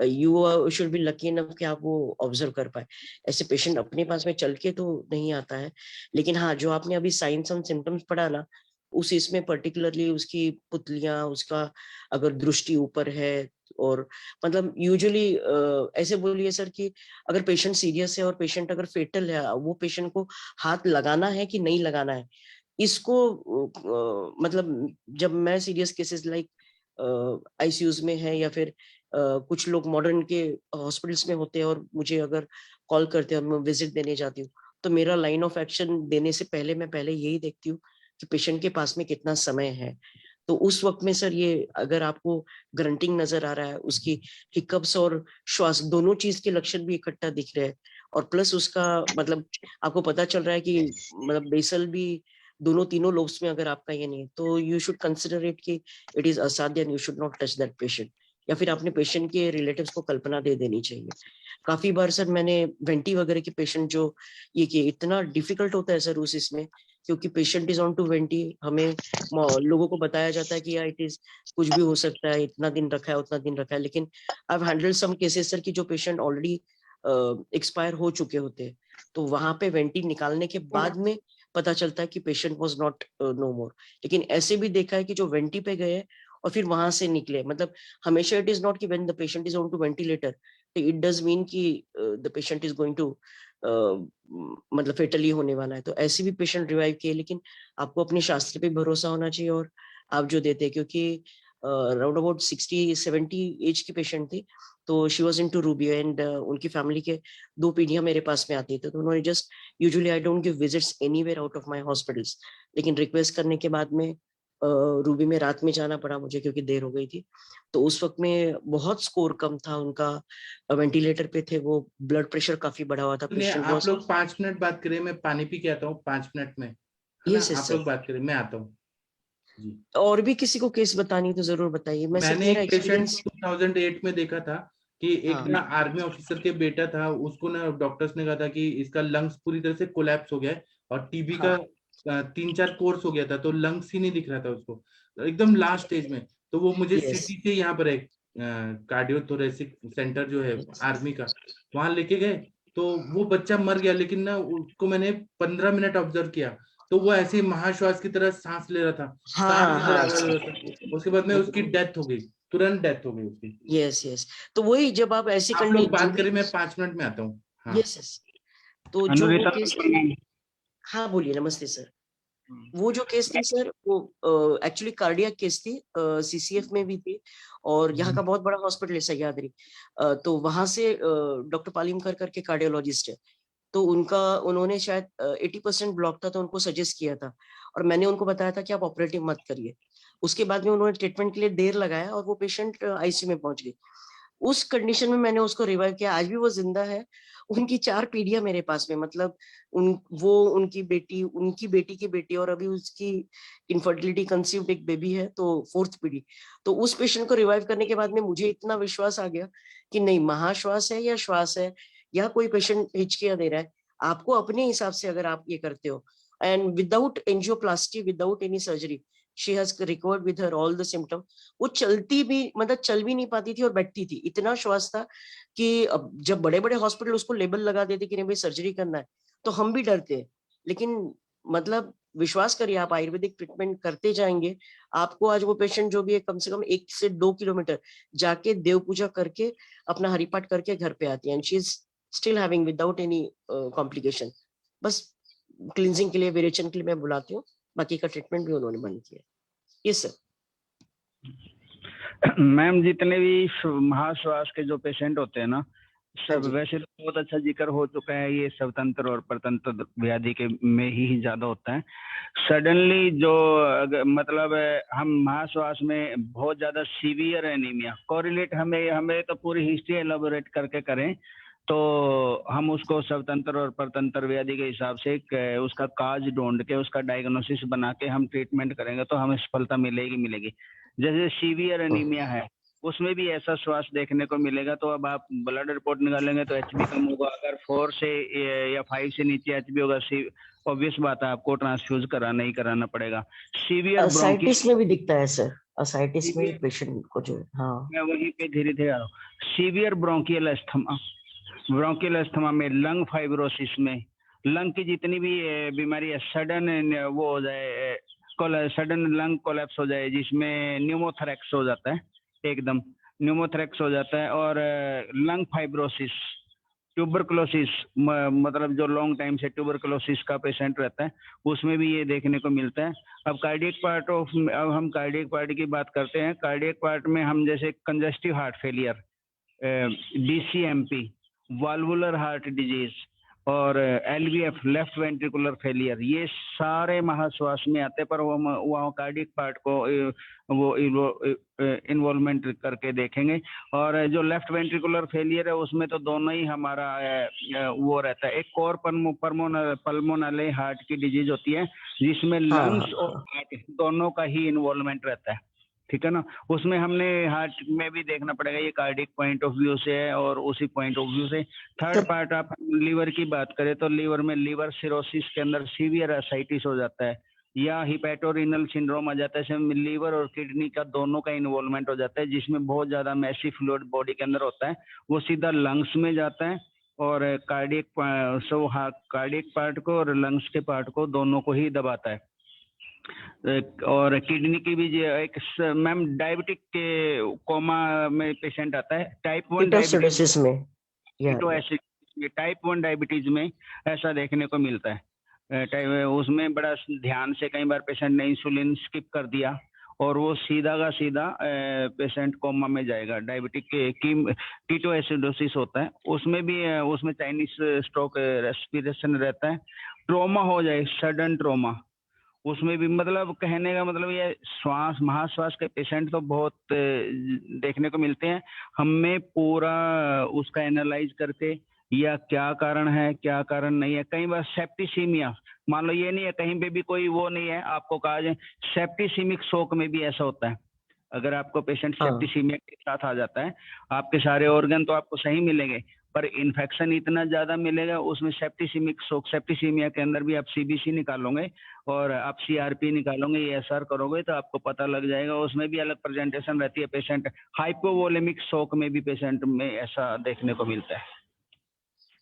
you should be lucky enough कि आप वो ऑब्जर्व कर पाए। ऐसे पेशेंट अपने पास में चल के तो नहीं आता है, लेकिन हाँ जो आपने अभी साइंस एंड सिम्टम्स पढ़ा ना, उस इसमें पर्टिकुलरली उसकी पुतलियां, उसका अगर दृष्टि ऊपर है, और मतलब यूजुअली ऐसे बोलिए सर कि अगर पेशेंट सीरियस है और पेशेंट अगर फेटल है, वो पेशेंट को हाथ लगाना है कि नहीं लगाना है, इसको मतलब जब मैं सीरियस केसेस लाइक आईसीयूज में है या फिर कुछ लोग मॉडर्न के हॉस्पिटल्स में होते हैं और मुझे अगर कॉल करते हैं और मैं विजिट देने जाती हूँ, तो मेरा लाइन ऑफ एक्शन देने से पहले मैं पहले यही देखती हूँ कि पेशेंट के पास में कितना समय है। तो उस वक्त में सर ये अगर आपको ग्रंटिंग नजर आ रहा है, उसकी हिकअप्स और श्वास दोनों चीज के लक्षण भी इकट्ठा दिख रहे हैं, और प्लस उसका मतलब आपको पता चल रहा है कि मतलब बेसल भी दोनों तीनों लोब्स में अगर आपका ये नहीं है, तो यू शुड कंसिडर इट कि इट इज असाध्य and you should not touch that patient, या फिर आपने पेशेंट के रिलेटिव्स को कल्पना दे देनी चाहिए। काफी बार सर मैंने वेंटी वगैरह के पेशेंट जो ये कि इतना डिफिकल्ट होता है सर उस इसमें, क्योंकि patient is on to venti, हमें लोगों को बताया जाता है कि यार इट इज कुछ भी हो सकता है, इतना दिन रखा है उतना दिन रखा है, लेकिन I have handled some cases sir कि जो पेशेंट ऑलरेडी एक्सपायर हो चुके होते हैं, तो वहां पे वेंटी निकालने के बाद में पता चलता है कि पेशेंट वाज नॉट नो मोर। लेकिन ऐसे भी देखा है कि जो वेंटी पे गए और फिर वहां से निकले, मतलब हमेशा इट इज नॉट कि when the patient is on to ventilator it does mean कि the patient is going to मतलब फेटली होने वाला है। तो ऐसे भी पेशेंट रिवाइव किए, लेकिन आपको अपने शास्त्र पे भरोसा होना चाहिए और आप जो देते हैं, क्योंकि अराउंड अबाउट 60-70 एज की पेशेंट थी, तो she was in to ruby and उनकी फैमिली के 2 पीढ़ियां मेरे पास में आती थी, तो उन्होंने just usually I don't give visits anywhere out of my hospitals, लेकिन रिक्वेस्ट करने के बाद में रूबी में रात में जाना पड़ा मुझे क्योंकि देर हो गई थी। तो उस वक्त में बहुत स्कोर कम था उनका, वेंटिलेटर पे थे वो, ब्लड प्रेशर काफी बढ़ा हुआ था। पेशेंट आप लोग 5 मिनट बात करें, मैं पानी पी के आता हूँ 5 मिनट में, है ना? आप लोग बात करें, मैं आता हूँ जी। और भी किसी को केस बतानी तो जरूर बताइए। मैंने एक पेशेंट 2008 में देखा था कि एक हाँ। ना आर्मी ऑफिसर के बेटा था, उसको ना डॉक्टर्स ने कहा था कि इसका लंग्स पूरी तरह से कोलैप्स हो गया है और टीबी हाँ। का 3-4 कोर्स हो गया था, तो लंग्स ही नहीं दिख रहा था उसको, एकदम लास्ट स्टेज में। तो वो मुझे Yes. सिटी से यहाँ पर एक कार्डियोथोरेसिक सेंटर जो है Yes. आर्मी का, वहां लेके गए, तो वो बच्चा मर गया, लेकिन ना उसको मैंने 15 मिनट ऑब्जर्व किया, तो वो ऐसे ही महाश्वास की तरह सांस ले रहा था, हाँ, हाँ, उसके बाद में उसकी डेथ हो गई, तुरंत डेथ हो गई उसकी। Yes yes. तो वही जब आप ऐसी आप लोग बात करें, मैं 5 मिनट में आता हूँ। हाँ। Yes yes. तो जो वो केस, हाँ बोलिए, नमस्ते सर। वो जो केस थी सर, वो एक्चुअली कार्डियक केस थी, सीसीएफ में भी थी, और यहाँ का बहुत बड़ा हॉस्पिटल है सह्याद्री, तो वहां से डॉक्टर पालिमकर करके कार्डियोलॉजिस्ट है, तो उन्होंने शायद 80% ब्लॉक था, तो उनको सजेस्ट किया था, और मैंने उनको बताया था कि आप ऑपरेटिव मत करिए। उसके बाद में उन्होंने ट्रीटमेंट के लिए देर लगाया और वो पेशेंट आईसीयू में पहुंच गई। उस कंडीशन में मैंने उसको रिवाइव किया, आज भी वो जिंदा है। उनकी 4 पीढ़ियां मेरे पास में, मतलब उनकी बेटी की बेटी, और अभी उसकी इनफर्टिलिटी कंसीव्ड एक बेबी है, तो 4th पीढ़ी। तो उस पेशेंट को रिवाइव करने के बाद में मुझे इतना विश्वास आ गया कि नहीं, महाश्वास है या श्वास है या कोई पेशेंट हिचकियां दे रहा है, आपको अपने हिसाब से अगर आप ये करते हो, and without angioplasty, without any surgery, she has recovered with her all the symptom. वो चलती भी, मतलब चल भी नहीं पाती थी और बैठती थी, इतना श्वास था कि अब जब बड़े बड़े हॉस्पिटल उसको लेबल लगा देते कि नहीं भाई सर्जरी करना है, तो हम भी डरते हैं। लेकिन मतलब विश्वास करिए, आप आयुर्वेदिक ट्रीटमेंट करते जाएंगे, आपको आज वो पेशेंट जो भी है कम से कम 1 से 2 किलोमीटर जाके देव पूजा करके अपना हरिपाठ करके घर पे आती है, and she is still having without any complication. बस क्लिनजिंग के लिए, विरेचन के लिए मैं बुलाती हूँ, बाकी का ट्रीटमेंट भी उन्होंने बंद किया। Yes sir. मैम, जितने भी महाश्वास के जो पेशेंट होते हैं ना, सब जी। वैसे तो बहुत अच्छा जिक्र हो चुका है, ये स्वतंत्र और परतंत्र व्याधि के में ही ज्यादा होता है। सडनली जो मतलब हम महाश्वास में बहुत ज्यादा सीवियर एनीमिया कोरिलेट, हमें तो पूरी हिस्ट्री एलोबोरेट करके करें तो हम उसको स्वतंत्र और परतंत्र व्याधि के हिसाब से उसका काज ढूंढ के उसका डायग्नोसिस बना के हम ट्रीटमेंट करेंगे तो हमें सफलता मिलेगी। जैसे सीवियर एनीमिया है, उसमें भी ऐसा श्वास देखने को मिलेगा, तो अब आप ब्लड रिपोर्ट निकालेंगे तो एचबी कम होगा, अगर 4 से या 5 से नीचे एचबी होगा, ऑब्वियस बात है आपको ट्रांसफ्यूज कराना ही कराना पड़ेगा। सीवियर असाइटिस में भी दिखता है सर, असाइटिस में पेशेंट को जो, हाँ मैं वहीं पे धीरे धीरे आ रहा हूँ। सीवियर ब्रोंकियल अस्थमा में, लंग फाइब्रोसिस में, लंग की जितनी भी बीमारी है, सडन वो हो जाए, सडन लंग कोलैप्स हो जाए, जिसमें न्यूमोथोरैक्स हो जाता है, एकदम न्यूमोथोरैक्स हो जाता है, और लंग फाइब्रोसिस, ट्यूबरकुलोसिस, मतलब जो लॉन्ग टाइम से ट्यूबरकुलोसिस का पेशेंट रहता है, उसमें भी ये देखने को मिलता है। अब हम कार्डियक पार्ट की बात करते हैं। कार्डियक पार्ट में हम जैसे congestive heart failure, DCMP, valvular heart disease, और LVF लेफ्ट वेंट्रिकुलर फेलियर, ये सारे महाश्वास में आते हैं, पर वो कार्डियक पार्ट को वो इन्वॉल्वमेंट करके देखेंगे। और जो लेफ्ट वेंट्रिकुलर फेलियर है उसमें तो दोनों ही हमारा वो रहता है। एक कोर पल्मोनल हार्ट की डिजीज होती है जिसमें लंग्स और हार्ट दोनों का ही इन्वॉल्वमेंट रहता है, ठीक है ना। उसमें हमने हार्ट में भी देखना पड़ेगा, ये कार्डियक पॉइंट ऑफ व्यू से है और उसी पॉइंट ऑफ व्यू से। थर्ड पार्ट आप लीवर की बात करें तो लीवर में लीवर सिरोसिस के अंदर सीवियर एसाइटिस हो जाता है या हिपैटोरिनल सिंड्रोम आ जाता है, इसमें लीवर और किडनी का दोनों का इन्वॉल्वमेंट हो जाता है, जिसमें बहुत ज्यादा मैसिव फ्लूइड बॉडी के अंदर होता है, वो सीधा लंग्स में जाता है और कार्डियक पार्ट को और लंग्स के पार्ट को दोनों को ही दबाता है। और किडनी की भी एक मैम डायबिटिक के कोमा में पेशेंट आता है, टाइप 1 डायबिटीज में, टाइप 1 डायबिटीज में ऐसा देखने को मिलता है। उसमें बड़ा ध्यान से कई बार पेशेंट ने इंसुलिन स्किप कर दिया और वो सीधा का सीधा पेशेंट कोमा में जाएगा। डायबिटिक कीटोएसिडोसिस होता है, उसमें भी उसमें चाइनीज स्ट्रोक रेस्पिरेशन रहता है। ट्रोमा हो जाए, सडन ट्रोमा, उसमें भी मतलब कहने का मतलब ये महाश्वास के पेशेंट तो बहुत देखने को मिलते हैं। हमें पूरा उसका एनालाइज करके या क्या कारण है क्या कारण नहीं है, कई बार सेप्टिसीमिया, मान लो ये नहीं है कहीं पे भी कोई वो नहीं है, आपको कहा जाए सेप्टिसीमिक शोक में भी ऐसा होता है। अगर आपको पेशेंट सेप्टिसीमिया के साथ आ जाता है, आपके सारे ऑर्गन तो आपको सही मिलेंगे पर इन्फेक्शन इतना ज्यादा मिलेगा, उसमें सेप्टिसीमिक शोक, सेप्टिसीमिया के अंदर भी आप CBC निकालोगे और आप CRP निकालोगे, ESR करोगे तो आपको पता लग जाएगा, उसमें भी अलग प्रेजेंटेशन रहती है। पेशेंट हाइपोवोलेमिक शोक में भी पेशेंट में ऐसा देखने को मिलता है।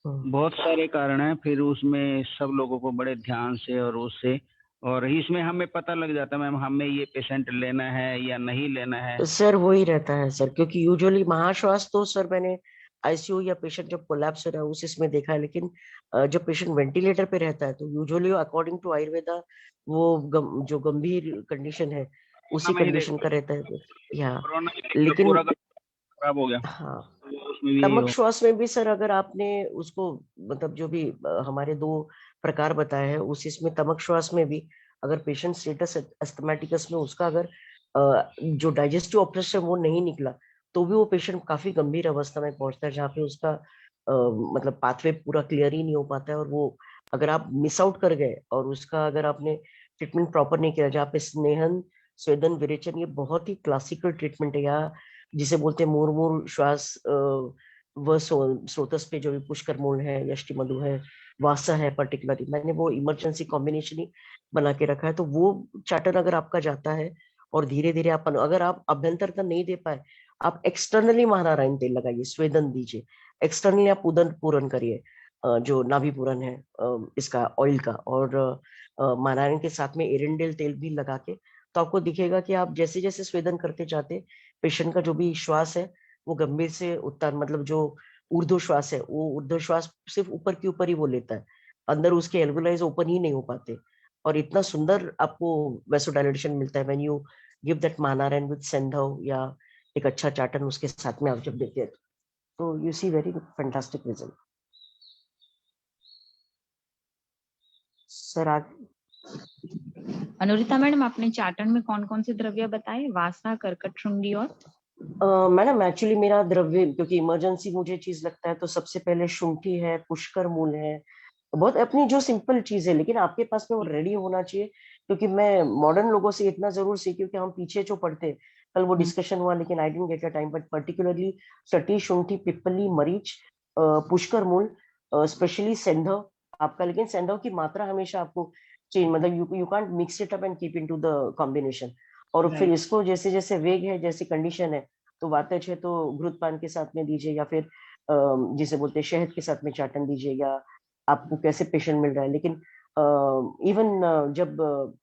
बहुत सारे कारण हैं, फिर उसमें सब लोगों को बड़े ध्यान से और उससे, और इसमें हमें पता लग जाता है मैम हमें ये पेशेंट लेना है या नहीं लेना है। सर वही रहता है सर, क्योंकि यूजुअली महाश्वास तो सर मैंने ICU या पेशेंट जब कोलैप्स हो रहा है उस इसमें देखा है, लेकिन जब पेशेंट वेंटिलेटर पे रहता है तो यूजुअली अकॉर्डिंग टू आयुर्वेदा वो जो गंभीर कंडीशन है उसी कंडीशन का रहता है या, लेकिन खराब हो गया। हाँ, तमक श्वास में भी सर अगर आपने उसको मतलब जो भी हमारे 2 प्रकार बताए हैं उस इसमें तमक श्वास में भी अगर पेशेंट स्टेटस अस्थमैटिकस में उसका अगर जो डाइजेस्टिव ऑब्स्ट्रक्शन वो नहीं निकला तो भी वो पेशेंट काफी गंभीर अवस्था में पहुंचता है, जहाँ पे उसका मतलब पाथवे पूरा क्लियर ही नहीं हो पाता है, और वो अगर आप मिस आउट कर गए और उसका अगर आपने ट्रीटमेंट प्रॉपर नहीं किया, जहाँ पे स्नेहन स्वेदन विरेचन ये बहुत ही क्लासिकल ट्रीटमेंट है, या जिसे बोलते हैं मुर्मुर श्वास व स्रोतस पे जो भी पुष्कर मूल है, यष्टि मधु है, वासा है, पर्टिकुलरली मैंने वो इमरजेंसी कॉम्बिनेशन ही बना के रखा है। तो वो चार्टर अगर आपका जाता है और धीरे धीरे आप अगर आप अभ्यंतरता नहीं दे पाए, आप एक्सटर्नली महानारायण तेल लगाइए, स्वेदन दीजिए, एक्सटर्नली आप उदन पूरन करिए, जो नाभि पूरन है इसका ऑयल का, और महानारायण के साथ में एरेंडेल तेल भी लगा के, तो आपको दिखेगा कि आप जैसे जैसे स्वेदन करते जाते पेशेंट का जो भी श्वास है वो गंभीर से उत्तर मतलब जो ऊर्ध्व श्वास है वो ऊर्ध्व श्वास सिर्फ ऊपर के ऊपर ही वो लेता है, अंदर उसके एल्वुलाइज ओपन ही नहीं हो पाते, और इतना सुंदर आपको वैसोडाइलेशन मिलता है when you give that Mahanarayan with sendhav या एक अच्छा चाटन उसके साथ में आप जब देते हैं तो you see very fantastic result. Sir Anurita madam, आपने चाटन में कौन कौन से द्रव्य बताए? वासा, कर्कट श्रृंगी और मैडम एक्चुअली मेरा द्रव्य क्योंकि इमरजेंसी मुझे चीज लगता है तो सबसे पहले शुंठी है, पुष्कर मूल है, बहुत अपनी जो सिंपल चीज है, लेकिन आपके पास में वो रेडी होना चाहिए, क्योंकि मैं मॉडर्न लोगों से इतना जरूर सीखी कि हम पीछे जो पढ़ते कल वो डिस्कशन हुआ लेकिन I didn't get a time, but particularly सटी, शुंठी, पिप्पली, मरीच, पुष्कर मूल, स्पेशली सेंधव आपका, लेकिन सेंधव की मात्रा हमेशा आपको चेंज मतलब you can't mix it up and keep into the combination, और फिर इसको जैसे जैसे वेग है जैसी कंडीशन है तो वातज है तो घृतपान के साथ में दीजिए, या फिर जिसे बोलते हैं शहद के साथ में चाटन दीजिए, या आपको कैसे पेशेंट मिल रहा है, लेकिन इवन जब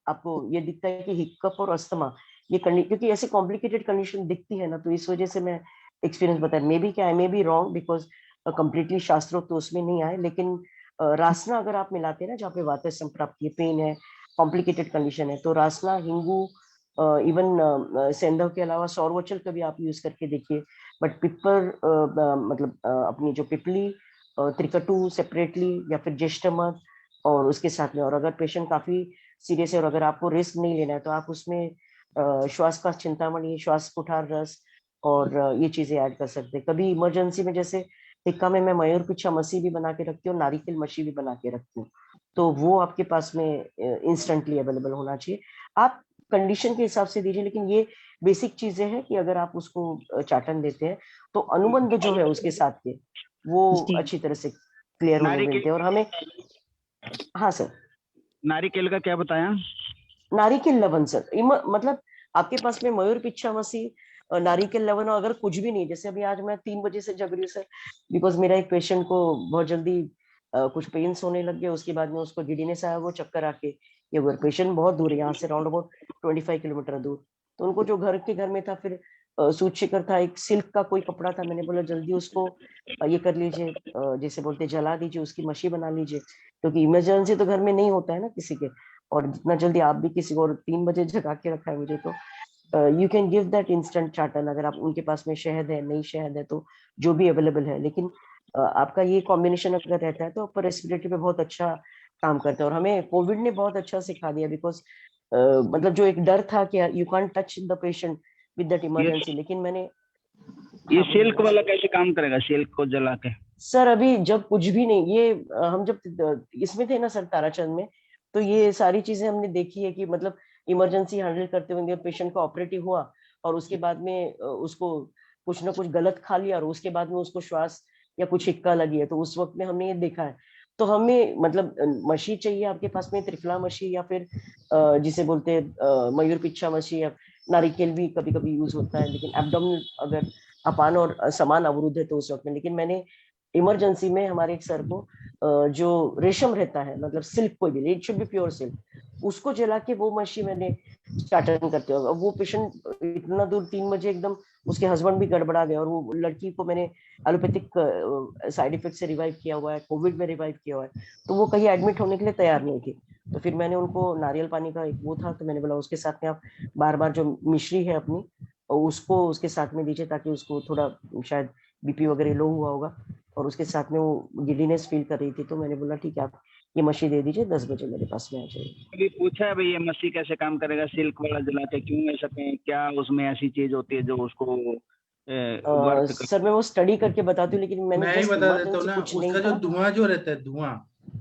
आपको ये दिखता है कि हिक्कप और अस्थमा ये क्योंकि ऐसे कॉम्प्लिकेटेड कंडीशन दिखती है ना, तो इस वजह से मैं एक्सपीरियंस बताया, मे बी क्या I may be wrong because completely shastrokt तो उसमें नहीं आए, लेकिन रासना अगर आप मिलाते हैं ना जहाँ पे वातज संप्राप्ति पेन है, कॉम्प्लिकेटेड कंडीशन है, तो रासना, हिंगू, इवन सेंधव के अलावा सौरवचल का भी आप यूज करके देखिए, बट पिपर मतलब अपनी जो पिपली त्रिकटु सेपरेटली या फिर ज्येष्ठमध और उसके साथ में, और अगर पेशेंट काफी सीरियस है और अगर आपको रिस्क नहीं लेना है तो आप उसमें श्वास का चिंतामणि, श्वास कुठार रस और ये चीजें ऐड कर सकते हैं। कभी इमरजेंसी में जैसे टिक्का में मैं मयूर पिच्छा मसी भी बना के रखती हूँ, नारिकेल मशी भी बना के रखती हूँ, तो वो आपके पास में इंस्टेंटली अवेलेबल होना चाहिए। आप कंडीशन के हिसाब से दीजिए, लेकिन ये बेसिक चीजें हैं कि अगर आप उसको चाटन देते हैं तो अनुबंध जो है उसके साथ के वो अच्छी तरह से क्लियर होने मिलते हैं। और हमें, हाँ सर, नारिकेल का क्या बताया? नारिकेल लवण सर, मतलब आपके पास में मयूर पिच्छा मसी, नारिकेल लवण, और अगर कुछ भी नहीं, जैसे अभी आज मैं 3 बजे से जग रही हूँ सर, बिकॉज मेरा एक पेशेंट को बहुत जल्दी कुछ पेन्स होने लग गए, उसके बाद में उसको गिडीनेस आया, वो चक्कर आके, ये पेशेंट बहुत दूर है यहाँ से, राउंड अबाउट 25 किलोमीटर दूर, तो उनको जो घर में था, फिर सूत शिकर था, एक सिल्क का कोई कपड़ा था, मैंने बोला जल्दी उसको ये कर लीजिए, जैसे बोलते जला दीजिए, उसकी मशी बना लीजिए, क्योंकि इमरजेंसी तो घर में नहीं होता है ना किसी के, और जितना जल्दी आप भी किसी को, और 3 बजे जगा के रखा है मुझे, तो you can give that instant chatan, अगर आप उनके पास में शहद है, नहीं शहद है तो जो भी अवेलेबल है, लेकिन आपका ये कॉम्बिनेशन अगर रहता है तो अपर रेस्पिरेटरी पे बहुत अच्छा काम करता है। और हमें कोविड ने बहुत अच्छा सिखा दिया, बिकॉज मतलब जो एक डर था कि you can't touch the patient with that emergency, लेकिन मैंने ये सिल्क वाला कैसे काम करेगा, सिल्क को जला के? सर अभी जब कुछ भी नहीं, ये हम जब इसमें थे ना सर ताराचंद में, तो ये सारी चीजें हमने देखी है कि मतलब इमरजेंसी हैंडल करते हुए पेशेंट का ऑपरेटिव हुआ और उसके बाद में उसको कुछ ना कुछ गलत खा लिया और उसके बाद में उसको श्वास या कुछ हिक्का लगी है, तो उस वक्त में हमने ये देखा है। तो हमें मतलब मशी चाहिए आपके पास में, त्रिफला मशी, या फिर जिसे बोलते हैं मयूर पिच्छा मशी, या नारिकेल भी कभी कभी यूज होता है, लेकिन एब्डोमिनल अगर अपान और समान अवरुद्ध है तो उस वक्त में। लेकिन मैंने इमरजेंसी में हमारे एक सर को जो रेशम रहता है, मतलब सिल्क कोई भी, it should be pure silk, उसको जला के वो मशी मैंने चाटन करते हो। वो पेशेंट इतना दूर 3 बजे एकदम, उसके हस्बैंड भी गड़बड़ा गए, और वो लड़की को मैंने एलोपैथिक साइड इफेक्ट से रिवाइव किया हुआ है, कोविड में रिवाइव किया हुआ है, तो वो कहीं एडमिट होने के लिए तैयार नहीं थी। तो फिर मैंने उनको नारियल पानी का एक वो था, तो मैंने बोला उसके साथ में आप बार बार जो मिश्री है अपनी उसको उसके साथ में दीजिए, ताकि उसको थोड़ा शायद बीपी वगैरह लो हुआ होगा, और उसके साथ में वो गिडीनेस फील कर रही थी, तो मैंने बोला ठीक है आप ये मशी दे दीजिए, 10 बजे मेरे पास में आ जाइए। अभी पूछा है भाई ये मशी कैसे काम करेगा, सिल्क वाला जला के क्यों ऐसा कहें, क्या उसमें ऐसी चीज होती है जो उसको सर मैं वो स्टडी करके बताती हूँ, लेकिन मैंने मैं ही just बता देता हूँ emergency ना, कुछ नहीं उसका जो था। धुआं जो रहता है, धुआं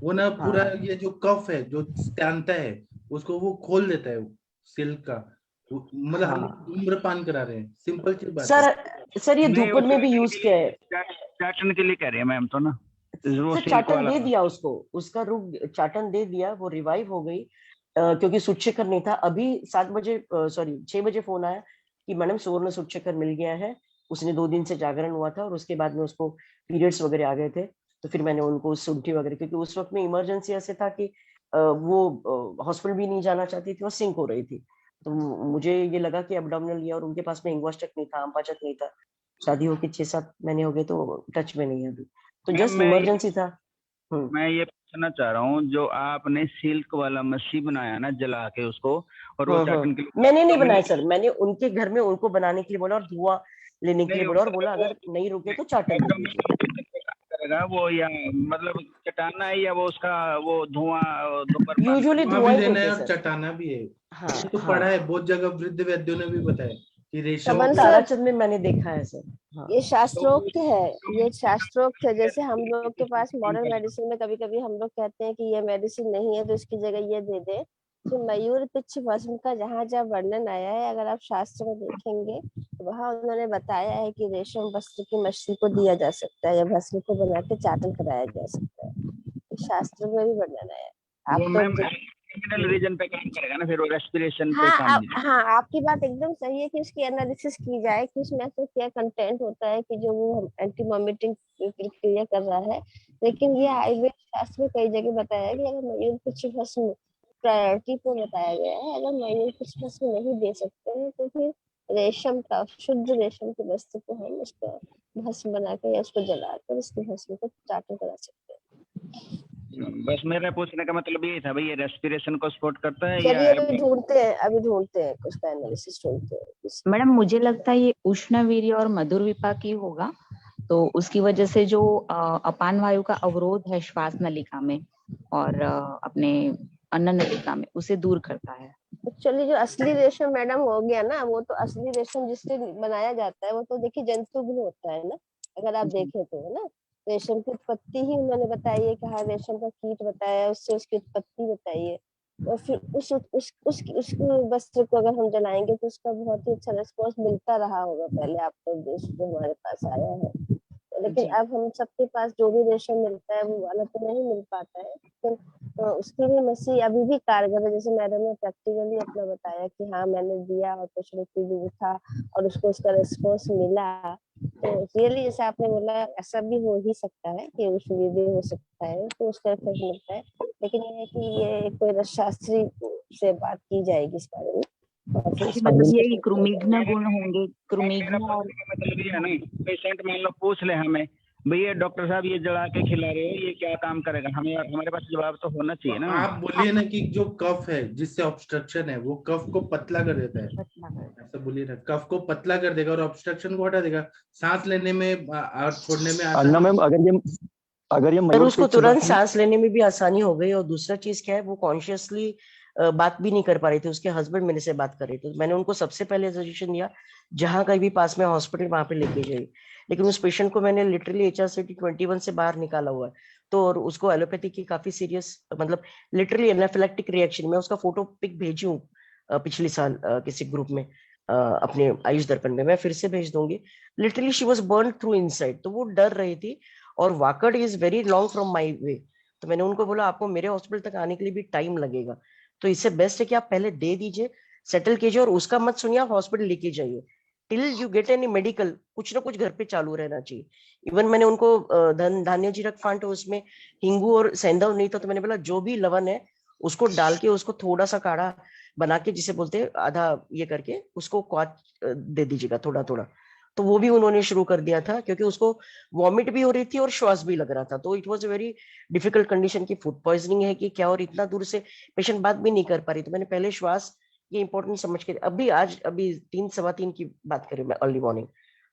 वो ना पूरा हाँ। ये जो कफ है जो तानता है उसको वो खोल देता है, सिल्क का, मतलब हम हाँ धूम्रपान करा रहे हैं, सिंपल सी बात है। सर ये नहीं, धूपन में भी यूज किया है चाटन के लिए कह रहे हैं मैम तो ना, वो सर, सिल्क चाटन वाला दे दिया उसको, उसका रूप चाटन दे दिया, वो रिवाइव हो गई, क्योंकि सूचेकर नहीं था। अभी 7 बजे सॉरी 6 बजे फोन आया कि मैडम सुवर्ण सूचेकर मिल गया है, उसने 2 दिन से जागरण हुआ था और उसके बाद में उसको पीरियड्स वगैरह आ गए थे, तो फिर मैंने उनको सुंठी वगैरह, क्योंकि उस वक्त में इमरजेंसी ऐसे था कि वो हॉस्पिटल भी नहीं जाना चाहती थी और सिंक हो रही थी, तो मुझे ये लगा कि एब्डोमिनल लिया, और उनके पास में इंग्वास्टक नहीं था, आमपाचक नहीं था, शादी होके 6-7 महीने हो गए, तो टच में नहीं है अभी, तो जस्ट इमरजेंसी था। मैं ये पूछना चाह रहा हूँ, जो आपने सिल्क वाला मच्छी बनाया ना जला के उसको, और वो चाटन के लिए मैंने नहीं बनाया सर, मैंने उनके घर में उनको बनाने के लिए बोला और धुआं लेने के लिए बोला, और बोला अगर नहीं रुके तो चाटन दे दीजिए। करेगा वो, या मतलब चटाना है, या वो उसका वो धुआं यूजुअली धुआं धुआं भी ही लेना है देते और सर। चटाना भी है, हाँ ये तो हाँ, पढ़ा है बहुत जगह, वृद्ध वैद्यों ने भी बताया कि रेशम ताराचंद में मैंने देखा है सर। हाँ। ये शास्त्रोक्त है, ये शास्त्रोक्त है। जैसे हम लोग के पास मॉडर्न मेडिसिन में कभी कभी हम लोग कहते हैं कि ये मेडिसिन नहीं है तो इसकी जगह ये दे दे, तो मयूर पिच्छ भस्म का जहाँ जहाँ वर्णन आया है, अगर आप शास्त्र में देखेंगे तो वहाँ उन्होंने बताया है कि रेशम वस्त्र की मछली को दिया जा सकता है या भस्म को बना के चाटन कराया जा सकता है, शास्त्र में भी वर्णन आया है। आप वो तो मैम एब्डोमिनल रीजन पे काम करेगा ना, फिर वो रेस्पिरेशन पे हाँ काम नहीं करेगा। हाँ, आपकी बात एकदम सही है कि उसकी एनालिसिस की जाए कि उसमें ऐसा क्या कंटेंट होता है कि जो वो एंटी वॉमिटिंग प्रक्रिया कर रहा है, लेकिन ये आयुर्वेद शास्त्र में कई जगह बताया है कि अगर मयूर पिच्छ भस्म प्रायोरिटी को बताया गया है, अगर मयूर पिच्छ भस्म नहीं दे सकते हैं तो फिर रेशम का, शुद्ध रेशम के वस्त्र को हम उसका भस्म बना के या उसको जलाकर उसके भस्म को चाटन करा सकते हैं। बस मेरा पूछने का मतलब ये था भाई, ये रेस्पिरेशन को सपोर्ट करता है चलिए या अभी ढूंढते हैं उसका एनालिसिस ढूंढते हैं। मैडम मुझे लगता है ये उष्णवीर्य और मधुर विपाकी होगा, तो तो उसकी वजह से जो अपान वायु का अवरोध है श्वास नलिका में और अपने अन्न नलिका में, उसे दूर करता है। एक्चुअली जो असली रेशम मैडम हो गया ना, वो तो असली रेशम जिससे बनाया जाता है वो तो देखिए जंतुगुण होता है ना, अगर आप देखें तो, है ना। रेशम की उत्पत्ति ही उन्होंने बताई है कि हाँ रेशम का कीट बताया, उससे उसकी उत्पत्ति बताई है। और फिर उस वस्त्र को अगर हम जलाएंगे तो उसका बहुत ही अच्छा रिस्पॉन्स मिलता रहा होगा पहले आपको, जो हमारे पास आया है। लेकिन अब हम सबके पास जो भी रेशम मिलता है वो वाला तो नहीं मिल पाता है, लेकिन उसकी भी मसीह अभी भी कारगर है। जैसे मैडम ने प्रैक्टिकली अपना बताया कि हाँ मैंने दिया और कुछ भी था और उसको उसका रिस्पॉन्स मिला, तो रियली जैसे आपने बोला ऐसा भी हो ही सकता है कि उसमें भी हो सकता है, तो उसका इफेक्ट मिलता है। लेकिन ये है कि ये कोई रसशास्त्री से बात की जाएगी इस बारे में, और फिर इसका मतलब ये discussion किया क्रुमिग्न जाएगा। गुण होंगे, क्रुमिग्न और मतलब ये है ना, पेशेंट मान लो पूछ ले हमें, भैया डॉक्टर साहब ये जला के खिला रहे हो, ये क्या काम करेगा, हमें हमारे पास जवाब तो होना चाहिए ना। आप बोलिए ना कि जो कफ है जिससे ऑब्स्ट्रक्शन है वो कफ को पतला कर देता है, ऐसा बोलिए ना, कफ को पतला कर देगा और ऑब्स्ट्रक्शन को हटा देगा, सांस लेने में और छोड़ने में अन्ना मैम, अगर ये पर मयूर उसको पिच तुरंत बात सांस लेने में भी आसानी हो गई। और दूसरा चीज क्या है, वो कॉन्शियसली बात भी नहीं कर पा रही थी। उसके हस्बैंड मेरे से बात कर रहे थे, मैंने उनको सबसे पहले सजेशन दिया जहां कहीं भी पास में हॉस्पिटल वहां पे लेके जाइए। लेकिन उस पेशेंट को मैंने लिटरली HRCT 21 से बाहर निकाला हुआ है, तो और उसको एलोपैथी की काफी सीरियस, मतलब लिटरली एनाफिलैक्टिक रिएक्शन, मैं उसका फोटो पिक भेजी हूँ पिछले साल किसी ग्रुप में अपने आयुष दर्पण में, मैं फिर से भेज दूंगी। Literally she was born through inside, तो वो डर रही थी। और Wakad is very long from my way, तो मैंने उनको बोला आपको मेरे हॉस्पिटल तक आने के लिए भी टाइम लगेगा, तो इससे बेस्ट है कि आप पहले दे दीजिए, सेटल कीजिए, और उसका मत सुनिए, आप हॉस्पिटल लेके जाइए till you get any medical. कुछ ना कुछ घर पे चालू रहना चाहिए। इवन मैंने उनको धान्य जीरक फांट, उसमें हिंगू और सेंधव नहीं था, तो मैंने बोला जो भी लवण है उसको डाल के उसको थोड़ा सा काढ़ा बना के, जिसे बोलते हैं आधा ये करके, उसको क्वाच दे दीजिएगा थोड़ा थोड़ा। तो वो भी उन्होंने शुरू कर दिया था, क्योंकि उसको वॉमिट भी हो रही थी और श्वास भी लग रहा था, तो it was a very difficult condition की फूड पॉइजनिंग है कि क्या, और इतना दूर से पेशेंट बात भी नहीं कर पा रही। तो मैंने पहले श्वास ये इंपॉर्टेंट समझ के, अभी 3 सवा 3 की बात करी मैं अर्ली मॉर्निंग।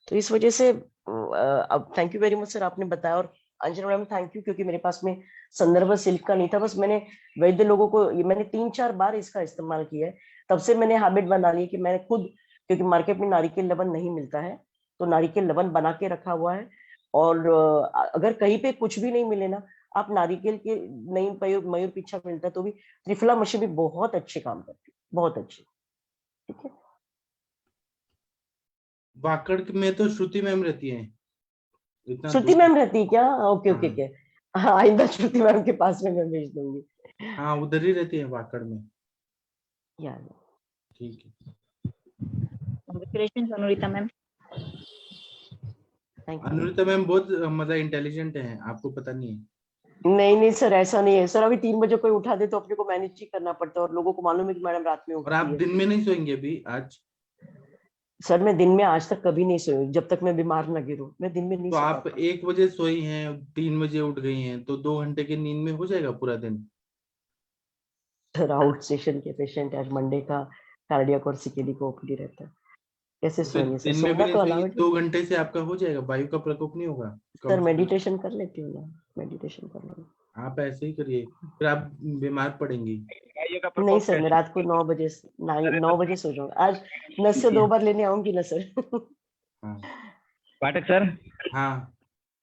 तो इस वजह से अब thank you very much sir, आपने बताया। और अंजना मैम थैंक यू, क्योंकि मेरे पास में संदर्भ सिल्क का नहीं था, बस मैंने वैद्य लोगों को, मैंने 3-4 बार इसका इस्तेमाल किया है, तब से मैंने हैबिट बना ली कि मैंने खुद, क्योंकि मार्केट में नारिकेल लवण नहीं मिलता है, तो नारिकेल लवण बना के रखा हुआ है। और अगर कहीं पे कुछ भी नहीं मिले ना, आप नारिकेल के नहीं, मयूर पिच्छा मिलता है तो भी त्रिफला मशीन भी बहुत अच्छे काम करती है, बहुत अच्छी। ठीक है, वाकड़ में तो श्रुति मैम रहती है, इतना श्रुति दूर। मैम रहती है क्या? ओके ओके हाँ ओके, हाँ आइंदा श्रुति मैम के पास में मैं भेज दूंगी। हाँ, उधर ही रहती है वाकड़ में। यार ठीक है, congratulations Anurita ma'am. Thank you. Anurita ma'am बहुत मतलब इंटेलिजेंट है, आपको पता नहीं है। नहीं नहीं सर, ऐसा नहीं है सर, अभी 3 बजे कोई उठा दे तो अपने को मैनेज ही करना पड़ता है, और लोगों को मालूम है कि मैडम रात में और आप उठती है। दिन में नहीं सोएंगे अभी आज? सर मैं दिन में आज तक कभी नहीं सोई, जब तक मैं बीमार न गिरूं मैं दिन में नहीं तो सो आप पाता। 1 बजे सोई हैं, 3 बजे उठ गई हैं, तो 2 घंटे की नींद में हो जाएगा पूरा दिन। सर आउट सेशन के पेशेंट, आज मंडे का कार्डियक और सीकेडी को ओपीडी रहता है, कैसे तो फिर सोएंगे सर? दिन में भी सोना नहीं तो सोएंगे, अलाउड है 2 घंटे से आपका हो जाएगा, वायु का प्रकोप नहीं होगा कम सर, से कम। मेडिटेशन कर लेती हूँ ना, मेडिटेशन कर लेती आप ऐसे ही करिए, फिर आप बीमार पड़ेंगी। वायु का हूँ। नहीं प्रकोप सर, मैं कैसे? रात को 9 बजे सो जाऊंगा आज, नस से 2 बार लेने आऊंगी ना सर। हाँ पाठक सर, हाँ,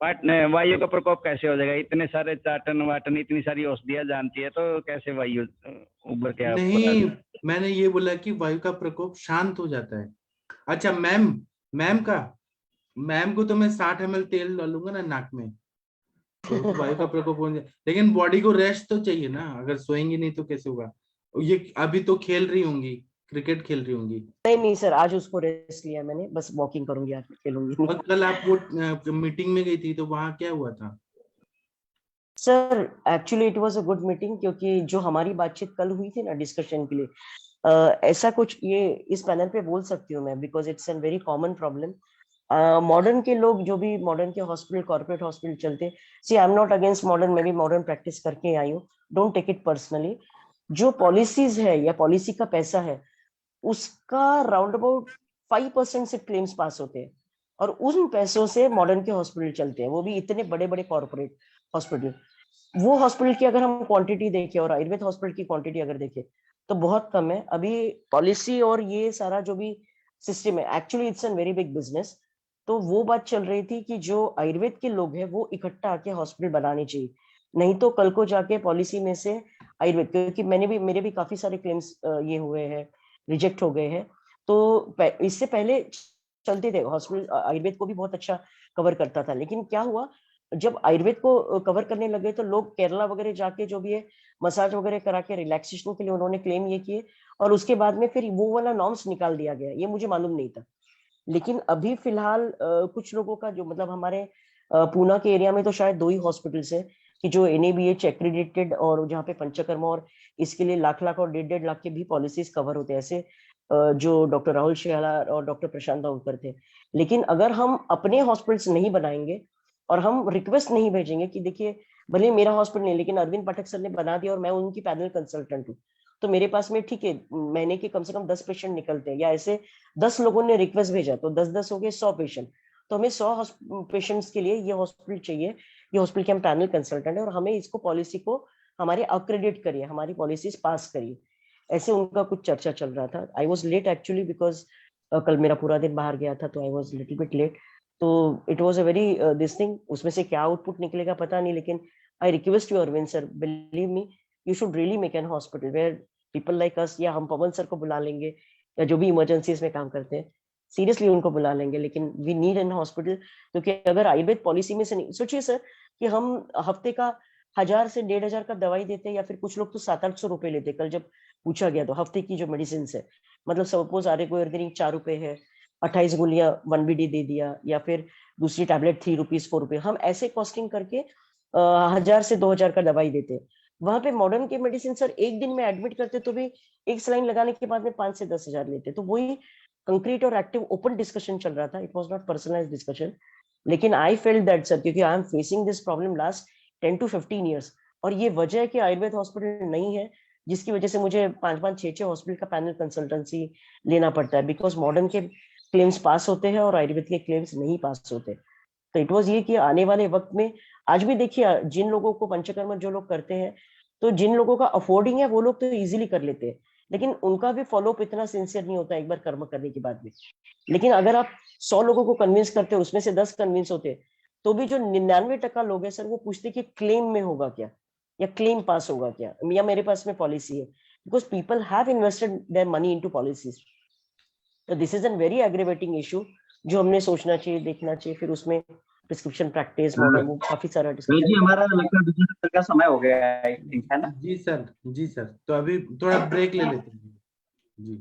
वायु का प्रकोप कैसे हो जाएगा? इतने सारे चाटन वाटन, इतनी सारी औषधियां जानती है, तो कैसे वायु उभर के आप? नहीं, मैंने ये बोला कि वायु का प्रकोप शांत हो जाता है। अच्छा मैम, मैम को तो मैं 60 ml तेल डालूंगा ना नाक में, तो वायु का प्रकोप हो जाए। लेकिन बॉडी को रेस्ट तो चाहिए ना, अगर सोएंगी नहीं तो कैसे होगा? ये अभी तो खेल रही होंगी, क्रिकेट खेल रही होंगी। नहीं नहीं सर, आज उसको रेस्ट लिया मैंने, बस वॉकिंग करूंगी, आज खेलूंगी। और कल आप वो मीटिंग में गई थी, तो वहां क्या हुआ था? Sir actually it was a good meeting, क्योंकि जो हमारी बातचीत कल हुई थी ना डिस्कशन के लिए, ऐसा कुछ ये इस पैनल पे बोल सकती हूँ मैं, because it's an very common problem. Modern के लोग, जो भी मॉडर्न के हॉस्पिटल, कॉर्पोरेट हॉस्पिटल चलते, see I am not against modern, मैं भी मॉडर्न प्रैक्टिस करके आई हूँ, डोंट टेक इट पर्सनली। जो पॉलिसीज है या पॉलिसी का पैसा है, उसका राउंड अबाउट 5% से क्लेम्स पास होते हैं। और उन पैसों से मॉडर्न के हॉस्पिटल चलते हैं, वो भी इतने बड़े बड़े कॉर्पोरेट हॉस्पिटल। वो हॉस्पिटल की अगर हम क्वांटिटी देखें और आयुर्वेद हॉस्पिटल की क्वांटिटी अगर देखें तो बहुत कम है। अभी पॉलिसी और ये सारा जो भी सिस्टम है, actually it's an very big business. तो वो बात चल रही थी कि जो आयुर्वेद के लोग हैं वो इकट्ठा आके हॉस्पिटल बनाने चाहिए, नहीं तो कल को जाके पॉलिसी में से आयुर्वेद, क्योंकि मेरे भी काफी सारे क्लेम्स ये हुए हैं, रिजेक्ट हो गए हैं। तो इससे पहले चलते थे हॉस्पिटल, आयुर्वेद को भी बहुत अच्छा कवर करता था। लेकिन क्या हुआ, जब आयुर्वेद को कवर करने लगे तो लोग केरला वगैरह जाके जो भी है मसाज वगैरह करा के रिलैक्सेशन के लिए उन्होंने क्लेम ये किए, और उसके बाद में फिर वो वाला नॉर्म्स निकाल दिया गया। ये मुझे मालूम नहीं था। लेकिन अभी फिलहाल कुछ लोगों का जो मतलब हमारे पूना के एरिया में तो शायद 2 ही हॉस्पिटल्स हैं कि जो NABH एक्रेडिटेड, और जहाँ पे पंचकर्मा और इसके लिए लाख और 1.5 लाख के भी पॉलिसीज कवर होते हैं, ऐसे जो डॉक्टर राहुल शेहाला और डॉक्टर प्रशांत दाऊदकर थे। लेकिन अगर हम अपने हॉस्पिटल्स नहीं बनाएंगे और हम रिक्वेस्ट नहीं भेजेंगे कि देखिए भले मेरा हॉस्पिटल नहीं, लेकिन अरविंद पाठक सर ने बना दिया और मैं उनकी पैनल कंसल्टेंट हूँ, तो मेरे पास में ठीक है महीने के कम से कम 10 पेशेंट निकलते हैं, या ऐसे 10 लोगों ने रिक्वेस्ट भेजा तो 10-10 हो गए 100 पेशेंट। तो हमें 100 पेशेंट्स के लिए ये हॉस्पिटल चाहिए, ये हॉस्पिटल के हम पैनल कंसल्टेंट है, और हमें इसको पॉलिसी को हमारे अक्रेडिट करिए, हमारी पॉलिसीज पास करिए। ऐसे उनका कुछ चर्चा चल रहा था। I was late actually because कल मेरा पूरा दिन बाहर गया था, तो I was little bit late. तो it was a very this thing, उसमें से क्या आउटपुट निकलेगा पता नहीं, लेकिन I request you Arvind sir, believe me, you should really make an hospital where people like us, या हम पवन सर को बुला लेंगे, या जो भी इमरजेंसीज में काम करते हैं सीरियसली उनको बुला लेंगे, लेकिन वी नीड एन हॉस्पिटल। क्योंकि अगर आयुर्वेद पॉलिसी में से नहीं, सोचिए सर कि हम हफ्ते का 1000 से 1500 का दवाई देते हैं, या फिर कुछ लोग तो 700-800 रुपए लेते। कल जब पूछा गया तो हफ्ते की जो मेडिसिन है, मतलब सपोज आरेगोर्दिनी 4 रुपए है, 28 गोलियां 1BD दे दिया, या फिर दूसरी टैबलेट 3 रुपीज 4 रुपए, हम ऐसे कॉस्टिंग करके 1000 से 2000 का दवाई देते हैं। वहां पे मॉडर्न के मेडिसिन सर एक दिन में एडमिट करते तो भी एक सलाइन लगाने के बाद में 5 से 10 हजार लेते। तो वही कंक्रीट और एक्टिव ओपन डिस्कशन चल रहा था, it was not personalised discussion. लेकिन आई फेल्ट दैट सर, क्योंकि I am facing this problem last 10 to 15 years, और ये वजह है कि आयुर्वेद हॉस्पिटल नहीं है, जिसकी वजह से मुझे 5-5, 6-6 हॉस्पिटल का पैनल कंसल्टेंसी लेना पड़ता है, बिकॉज मॉडर्न के क्लेम्स पास होते हैं और आयुर्वेद के क्लेम्स नहीं पास होते। तो इट वाज ये कि आने वाले वक्त में, आज भी देखिए जिन लोगों को पंचकर्मा जो लोग करते हैं, तो जिन लोगों का अफोर्डिंग है वो लोग तो इजीली कर लेते हैं, लेकिन उनका भी फॉलोअप इतना सिंसियर नहीं होता एक बार कर्म करने के बाद में। लेकिन अगर आप 100 लोगों को कन्विंस करते हो, उसमें से 10 कन्विंस होते, तो भी जो 99% लोग हैं सर, वो पूछते कि क्लेम में होगा क्या, या क्लेम पास होगा क्या, या मेरे पास में पॉलिसी है, because people have invested their money into policies. तो this is an very aggravating issue जो हमने सोचना चाहिए, देखना चाहिए। फिर उसमें प्रिस्क्रिप्शन प्रैक्टिस मॉडल, वो काफी सारा जी हमारा लगता है दूसरे का समय हो गया है, है ना? जी सर, जी सर, तो अभी थोड़ा ब्रेक ले लेते हैं। जी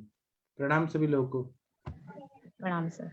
प्रणाम सभी लोगों को। प्रणाम सर।